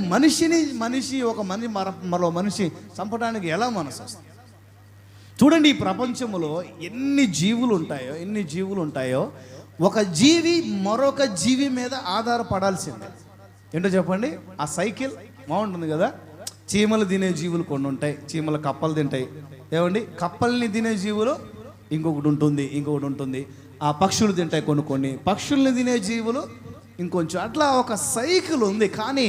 మనిషి ఒక మరో మనిషి చంపడానికి ఎలా మనసు వస్తుంది? చూడండి, ఈ ప్రపంచంలో ఎన్ని జీవులు ఉంటాయో ఒక జీవి మరొక జీవి మీద ఆధారపడాల్సిందే. ఏంటో చెప్పండి. ఆ సైకిల్ బాగుంటుంది కదా. చీమలు తినే జీవులు కొన్ని ఉంటాయి. చీమలు కప్పలు తింటాయి. ఏమండి, కప్పల్ని తినే జీవులు ఇంకొకటి ఉంటుంది. ఆ పక్షులు తింటాయి కొన్ని. పక్షుల్ని తినే జీవులు ఇంకొంచెం. అట్లా ఒక సైకిల్ ఉంది. కానీ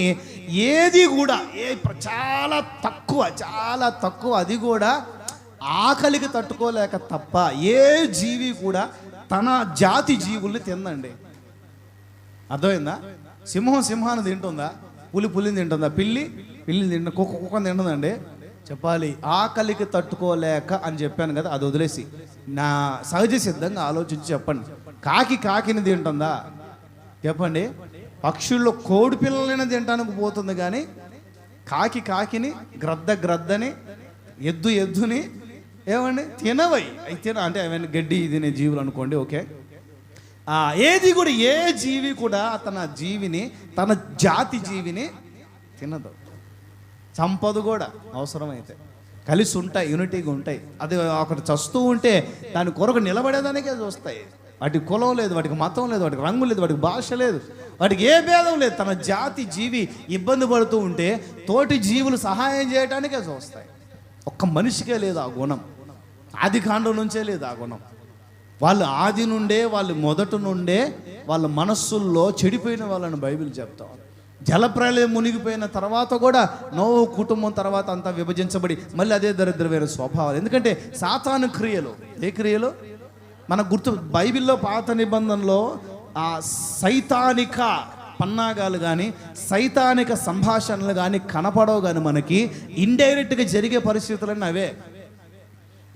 ఏది కూడా చాలా తక్కువ అది కూడా ఆకలికి తట్టుకోలేక తప్ప ఏ జీవి కూడా తన జాతి జీవుల్ని తిందండి. అర్థమైందా? సింహాన్ని తింటుందా? పులిని తింటుందా? పిల్లిని తింటుందా? కుక్కని తింటుందండి? చెప్పాలి. ఆకలికి తట్టుకోలేక అని చెప్పాను కదా, అది వదిలేసి నా సహజ సిద్ధంగా ఆలోచించి చెప్పండి. కాకిని తింటుందా? చెప్పండి. పక్షుల్లో కోడి పిల్లలైనా తినడానికి పోతుంది, కానీ కాకిని, గ్రద్దని, ఎద్దుని ఏమండి తినవై అయితే అంటే అవన్నీ గడ్డి తినే జీవులు అనుకోండి. ఓకే. ఏది కూడా ఏ జీవి కూడా తన జాతి జీవిని తినదు, చంపదు కూడా. అవసరమైతే కలిసి ఉంటాయి, యూనిటీగా ఉంటాయి. అది ఒకటి చస్తూ ఉంటే దాని కొరకు నిలబడేదానికే చూస్తాయి. వాటికి కులం లేదు, వాటికి మతం లేదు, వాటికి రంగు లేదు, వాటికి భాష లేదు, వాటికి ఏ భేదం లేదు. తన జాతి జీవి ఇబ్బంది పడుతూ ఉంటే తోటి జీవులు సహాయం చేయడానికే చూస్తాయి. ఒక్క మనిషికే లేదు ఆ గుణం, ఆది కాండం నుంచే లేదు ఆ గుణం. వాళ్ళు ఆది నుండే, వాళ్ళు మొదటి నుండే వాళ్ళ మనస్సుల్లో చెడిపోయిన వాళ్ళని బైబిల్ చెప్తాం. జలప్రలయం మునిగిపోయిన తర్వాత కూడా నోవహు కుటుంబం తర్వాత అంతా విభజించబడి మళ్ళీ అదే దరిద్రమైన స్వభావాలు. ఎందుకంటే సాతాను క్రియలు, ఏ క్రియలు మనకు గుర్తు. బైబిల్లో పాత నిబంధనలో ఆ సైతానిక పన్నాగాలు కానీ సైతానిక సంభాషణలు కానీ కనపడవు, కానీ మనకి ఇండైరెక్ట్గా జరిగే పరిస్థితులన్నీ అవే.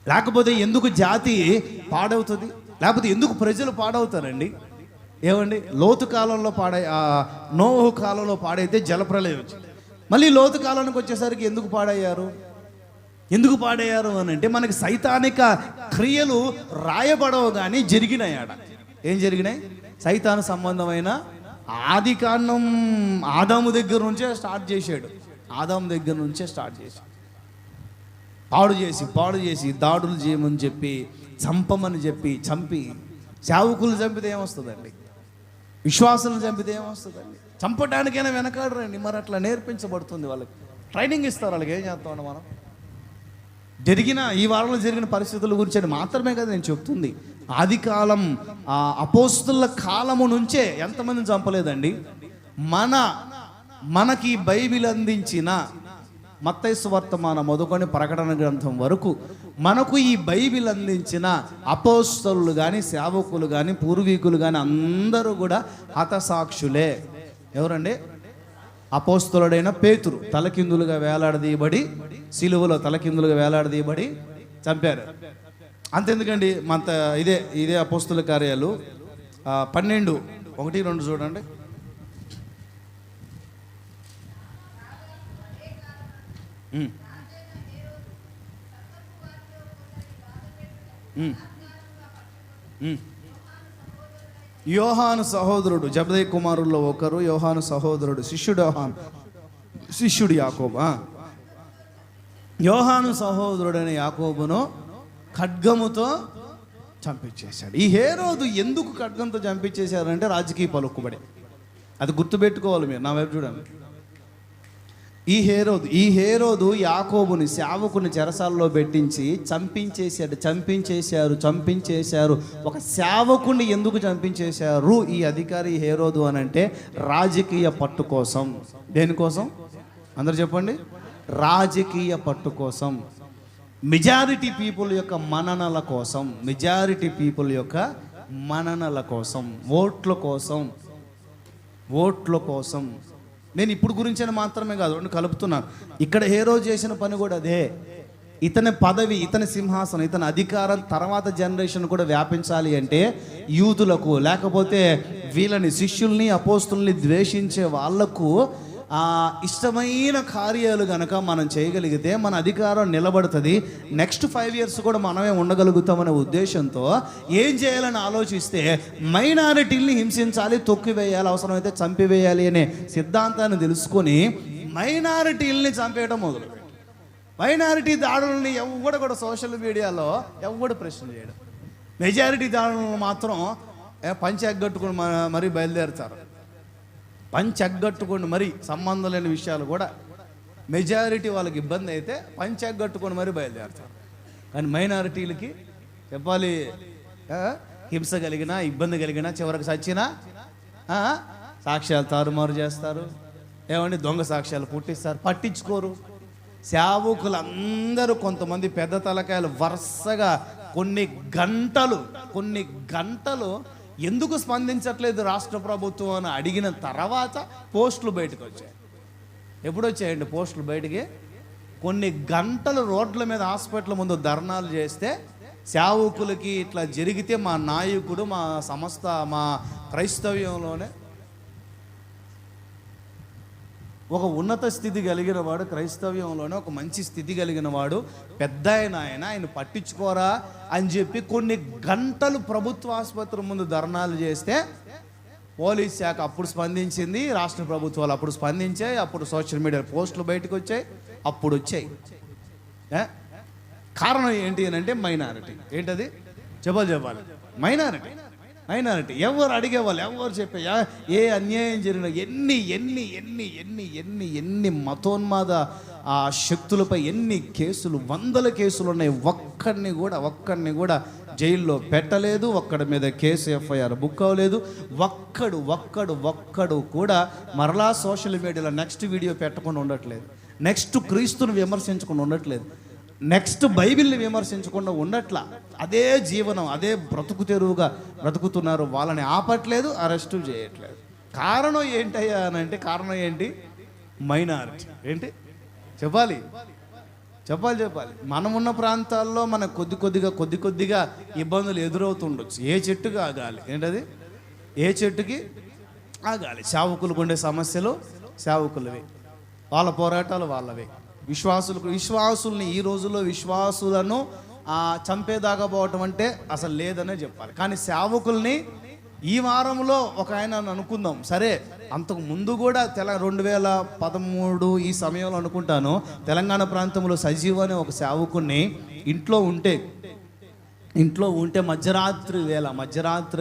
లేకపోతే ఎందుకు జాతి పాడవుతుంది, లేకపోతే ఎందుకు ప్రజలు పాడవుతారండి? ఏమండి, లోతు కాలంలో నోవహు కాలంలో పాడైతే జలప్రలయం వచ్చింది. మళ్ళీ లోతు కాలానికి వచ్చేసరికి ఎందుకు పాడయ్యారు అని అంటే మనకి సైతానిక క్రియలు రాయబడవు కానీ జరిగినాయాడ. ఏం జరిగినాయి? సైతాను సంబంధమైన ఆది కాండం ఆదాము దగ్గర నుంచే స్టార్ట్ చేశాడు. పాడు చేసి దాడులు చేయమని చెప్పి, చంపమని చెప్పి చంపి, సేవకులు చంపితే ఏమొస్తుందండి? విశ్వాసాలను చంపితే ఏమొస్తుందండి? చంపడానికైనా వెనకాడరండి. మరి అట్లా నేర్పించబడుతుంది వాళ్ళకి, ట్రైనింగ్ ఇస్తారు వాళ్ళకి. ఏం చేస్తామండి మనం? ఈ వారంలో జరిగిన పరిస్థితుల గురించి అని మాత్రమే కదా నేను చెప్తుంది. ఆది కాలం అపోస్తుల కాలము నుంచే ఎంతమందిని చంపలేదండి. మనకి బైబిల్ అందించిన మత్తయి సువార్త మొదలుకొని ప్రకటన గ్రంథం వరకు మనకు ఈ బైబిల్ అందించిన అపోస్తలులు కానీ సేవకులు కానీ పూర్వీకులు కానీ అందరూ కూడా హతసాక్షులే. ఎవరండి? అపోస్తలుడైన పేతురు తలకిందులుగా వేలాడదీయబడి, సిలువలో తలకిందులుగా వేలాడదీయబడి చంపారు. అంతెందుకండి, ఇదే అపోస్తల కార్యాలు 12:1-2 చూడండి. యోహాను సహోదరుడు, జబదయి కుమారుల్లో ఒకరు యోహాను సహోదరుడు, శిష్యుడు యాకోబు. యోహాను సహోదరుడైన యాకోబును ఖడ్గముతో చంపించేశాడు. ఈ హేరోదు ఎందుకు ఖడ్గంతో చంపించేశారంటే రాజకీయ పలుకుబడి. అది గుర్తుపెట్టుకోవాలి మీరు. నా వైపు చూడండి. ఈ హేరోదు యాకోబుని సేవకుని చెరసాల్లో పెట్టించి చంపించేశారు. ఒక సేవకుని ఎందుకు చంపించేశారు ఈ అధికారి హేరోదు అని అంటే రాజకీయ పట్టు కోసం. దేనికోసం? అందరు చెప్పండి. రాజకీయ పట్టు కోసం, మెజారిటీ పీపుల్ యొక్క మన్ననల కోసం, ఓట్ల కోసం. నేను ఇప్పుడు గురించి మాత్రమే కాదు, కలుపుతున్నాను. ఇక్కడ హేరోదు చేసిన పని కూడా అదే. ఇతని పదవి, ఇతని సింహాసనం, ఇతని అధికారం తర్వాత జనరేషన్ కూడా వ్యాపించాలి అంటే యూదులకు, లేకపోతే వీళ్ళని శిష్యుల్ని అపోస్తుల్ని ద్వేషించే వాళ్లకు ఇష్టమైన కార్యాలు గనక మనం చేయగలిగితే మన అధికారం నిలబడుతుంది. నెక్స్ట్ 5 years కూడా మనమే ఉండగలుగుతామనే ఉద్దేశంతో ఏం చేయాలని ఆలోచిస్తే మైనారిటీల్ని హింసించాలి, తొక్కివేయాలి, అవసరమైతే చంపివేయాలి అనే సిద్ధాంతాన్ని తెలుసుకొని మైనారిటీల్ని చంపేయడం మొదలు. మైనారిటీ దాడులని ఎవడు కూడా సోషల్ మీడియాలో ఎవడు ప్రశ్న చేయడం. మెజారిటీ దాడులను మాత్రం పంచి ఎగ్గట్టుకుని మరీ బయలుదేరుతారు. పంచి ఎగ్గట్టుకొని మరీ సంబంధం లేని విషయాలు కూడా మెజారిటీ వాళ్ళకి ఇబ్బంది అయితే పంచి ఎగ్గట్టుకొని మరీ బయలుదేరుతారు. కానీ మైనారిటీలకి చెప్పాలి, హింస కలిగినా ఇబ్బంది కలిగినా చివరికి చచ్చినా సాక్ష్యాలు తారుమారు చేస్తారు. ఏమండి, దొంగ సాక్ష్యాలు పుట్టిస్తారు, పట్టించుకోరు. సేవకులందరూ కొంతమంది పెద్ద తలకాయలు వరుసగా కొన్ని గంటలు ఎందుకు స్పందించట్లేదు రాష్ట్ర ప్రభుత్వం అని అడిగిన తర్వాత పోస్టులు బయటకు వచ్చాయి. ఎప్పుడు వచ్చాయండి పోస్టులు బయటికి? కొన్ని గంటలు రోడ్ల మీద, హాస్పిటల్ ముందు ధర్నాలు చేస్తే, సేవకులకి ఇట్లా జరిగితే మా నాయకుడు, మా సంస్థ, మా క్రైస్తవ్యంలోనే ఒక ఉన్నత స్థితి కలిగిన వాడు, క్రైస్తవ్యంలోనే ఒక మంచి స్థితి కలిగిన వాడు, పెద్ద ఆయన పట్టించుకోరా అని చెప్పి కొన్ని గంటలు ప్రభుత్వ ఆసుపత్రి ముందు ధర్నాలు చేస్తే పోలీస్ శాఖ అప్పుడు స్పందించింది, రాష్ట్ర ప్రభుత్వాలు అప్పుడు స్పందించాయి, అప్పుడు సోషల్ మీడియా పోస్టులు బయటకు వచ్చాయి, అప్పుడు వచ్చాయి. కారణం ఏంటి అని అంటే మైనారిటీ. ఏంటది? చెప్పాలి, మైనారిటీ. మైనారిటీ. ఎవరు అడిగేవాళ్ళు, ఎవరు చెప్పే ఏ అన్యాయం జరిగినా ఎన్ని ఎన్ని ఎన్ని ఎన్ని ఎన్ని ఎన్ని మతోన్మాద ఆ శక్తులపై ఎన్ని కేసులు, వందల కేసులు ఉన్నాయి. ఒక్కడిని కూడా జైల్లో పెట్టలేదు, ఒక్కడి మీద కేసు ఎఫ్ఐఆర్ బుక్ అవ్వలేదు. ఒక్కడు కూడా మరలా సోషల్ మీడియాలో నెక్స్ట్ వీడియో పెట్టకుండా ఉండట్లేదు, నెక్స్ట్ క్రీస్తుని విమర్శించకుండా ఉండట్లేదు, నెక్స్ట్ బైబిల్ని విమర్శించకుండా ఉండట్లా. అదే జీవనం, అదే బ్రతుకు తెరువుగా బ్రతుకుతున్నారు. వాళ్ళని ఆపట్లేదు, అరెస్టు చేయట్లేదు. కారణం ఏంటయ్యా అని అంటే, కారణం ఏంటి? మైనారిటీ. ఏంటి చెప్పాలి? మనమున్న ప్రాంతాల్లో మనకు కొద్ది కొద్దిగా ఇబ్బందులు ఎదురవుతుండొచ్చు. ఏ చెట్టుకి ఆగాలి? ఏంటది? ఏ చెట్టుకి ఆగాలి? సేవకులకు ఉండే సమస్యలు సేవకులవి, వాళ్ళ పోరాటాలు వాళ్ళవే. విశ్వాసుల్ని ఈ రోజుల్లో విశ్వాసులను చంపేదాకా పోవటం అంటే అసలు లేదనే చెప్పాలి. కానీ సేవకుల్ని ఈ వారంలో ఒక ఆయన అనుకుందాం, సరే అంతకు ముందు కూడా 2013 ఈ సమయంలో అనుకుంటాను, తెలంగాణ ప్రాంతంలో సజీవ అనే ఒక సేవకుడిని ఇంట్లో ఉంటే మధ్యరాత్రి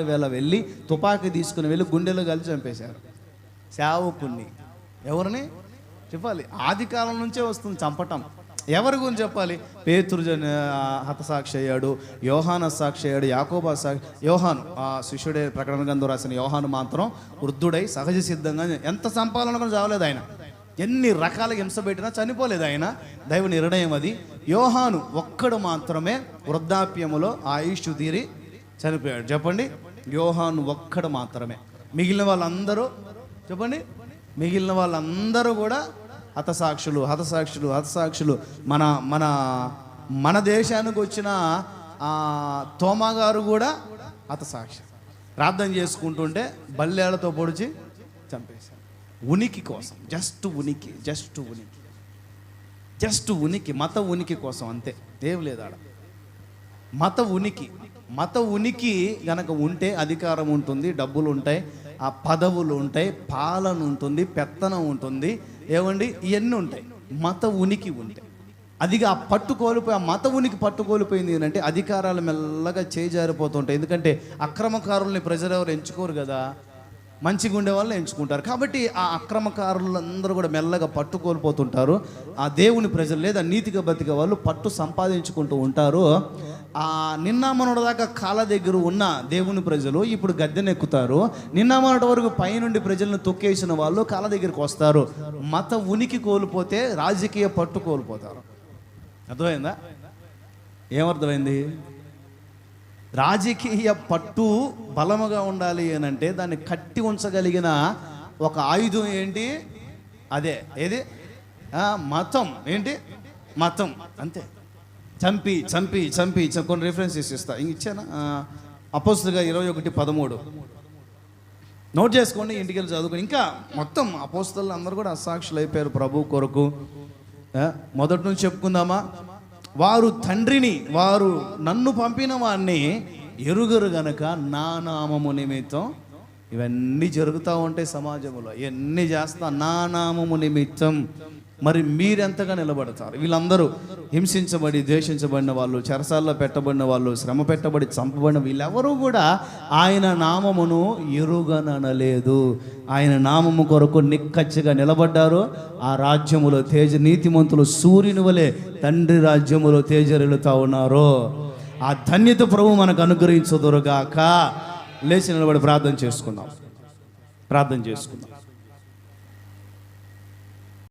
వేళ వెళ్ళి తుపాకీ తీసుకుని వెళ్ళి గుండెలో కలిసి చంపేశారు సేవకుడిని. ఎవరిని చెప్పాలి? ఆది కాలం నుంచే వస్తుంది చంపటం. ఎవరి గురించి చెప్పాలి? పేతురు హతసాక్షి అయ్యాడు, యోహాను హతసాక్షి అయ్యాడు, యాకోబు యోహాను శిష్యుడే ప్రకటన గ్రంథం రాసిన యోహాను మాత్రం వృద్ధుడై సహజ సిద్ధంగా ఎంత చంపాలనుకుని చావలేదు ఆయన. ఎన్ని రకాల హింస పెట్టినా చనిపోలేదు ఆయన. దైవ నిర్ణయం అది. యోహాను ఒక్కడు మాత్రమే వృద్ధాప్యములో ఆయుష్ తీరి చనిపోయాడు. చెప్పండి, యోహాను ఒక్కడు మాత్రమే. మిగిలిన వాళ్ళందరూ కూడా హతసాక్షులు. మన దేశానికి వచ్చిన తోమా గారు కూడా హతసాక్షి. ప్రార్థన చేసుకుంటుంటే బల్లేళ్లతో పొడిచి చంపేశారు. ఉనికి కోసం, జస్ట్ ఉనికి, మత ఉనికి కోసం, అంతే, ఏం లేదు ఆడ. మత ఉనికి గనక ఉంటే అధికారం ఉంటుంది, డబ్బులు ఉంటాయి, ఆ పదవులు ఉంటాయి, పాలన ఉంటుంది, పెత్తనం ఉంటుంది, ఏమండి ఇవన్నీ ఉంటాయి. మత ఉనికి ఉంటే అదిగా ఆ మత ఉనికి పట్టుకోలిపోయింది అంటే అధికారాలు మెల్లగా చేజారిపోతుంటాయి. ఎందుకంటే అక్రమకారుల్ని ప్రజలు ఎవరు ఎంచుకోరు కదా, మంచిగా ఉండే వాళ్ళు ఎంచుకుంటారు. కాబట్టి ఆ అక్రమకారులందరూ కూడా మెల్లగా పట్టుకోల్పోతుంటారు. ఆ దేవుని ప్రజలు లేదా నీతిగా బతికే వాళ్ళు పట్టు సంపాదించుకుంటూ ఉంటారు. నిన్న మొన్నటి దాకా కాళ్ళ దగ్గర ఉన్న దేవుని ప్రజలు ఇప్పుడు గద్దెనెక్కుతారు. నిన్న మొన్నటి వరకు పైనుండి ప్రజలను తొక్కేసిన వాళ్ళు కాళ్ళ దగ్గరికి వస్తారు. మత ఉనికి కోల్పోతే రాజకీయ పట్టు కోల్పోతారు. అర్థమైందా? ఏమర్థమైంది? రాజకీయ పట్టు బలముగా ఉండాలి అని అంటే దాన్ని కట్టి ఉంచగలిగిన ఒక ఆయుధం ఏంటి? అదే ఏది? మతం. ఏంటి? మతం. అంతే. చంపి కొన్ని రిఫరెన్సెస్ ఇస్తా. ఇచ్చానా? అపోస్తలుగా 21:13 నోట్ చేసుకోండి, ఇంటికి వెళ్ళి చదువుకోండి. ఇంకా మొత్తం అపోస్తలు అందరూ కూడా అసాక్షులు అయిపోయారు ప్రభు కొరకు. మొదటి నుంచి చెప్పుకుందామా? వారు నన్ను పంపిన వాడిని ఎరుగరు గనక నా నామము నిమిత్తం ఇవన్నీ జరుగుతూ ఉంటాయి సమాజంలో. ఇవన్నీ చేస్తా నా నామము నిమిత్తం. మరి మీరెంతగా నిలబడతారు? వీళ్ళందరూ హింసించబడి ద్వేషించబడిన వాళ్ళు, చెరసాల్లో పెట్టబడిన వాళ్ళు, శ్రమ పెట్టబడి చంపబడిన వీళ్ళెవరూ కూడా ఆయన నామమును ఎరుగననలేదు. ఆయన నామము కొరకు నిక్కచ్చిగా నిలబడ్డారు. ఆ రాజ్యములో నీతిమంతులు సూర్యుని వలె తండ్రి రాజ్యములో తేజరిల్లుతా ఉన్నారు. ఆ ధన్యత ప్రభు మనకు అనుగ్రహించుదురుగాక. లేచి నిలబడి ప్రార్థన చేసుకుందాం.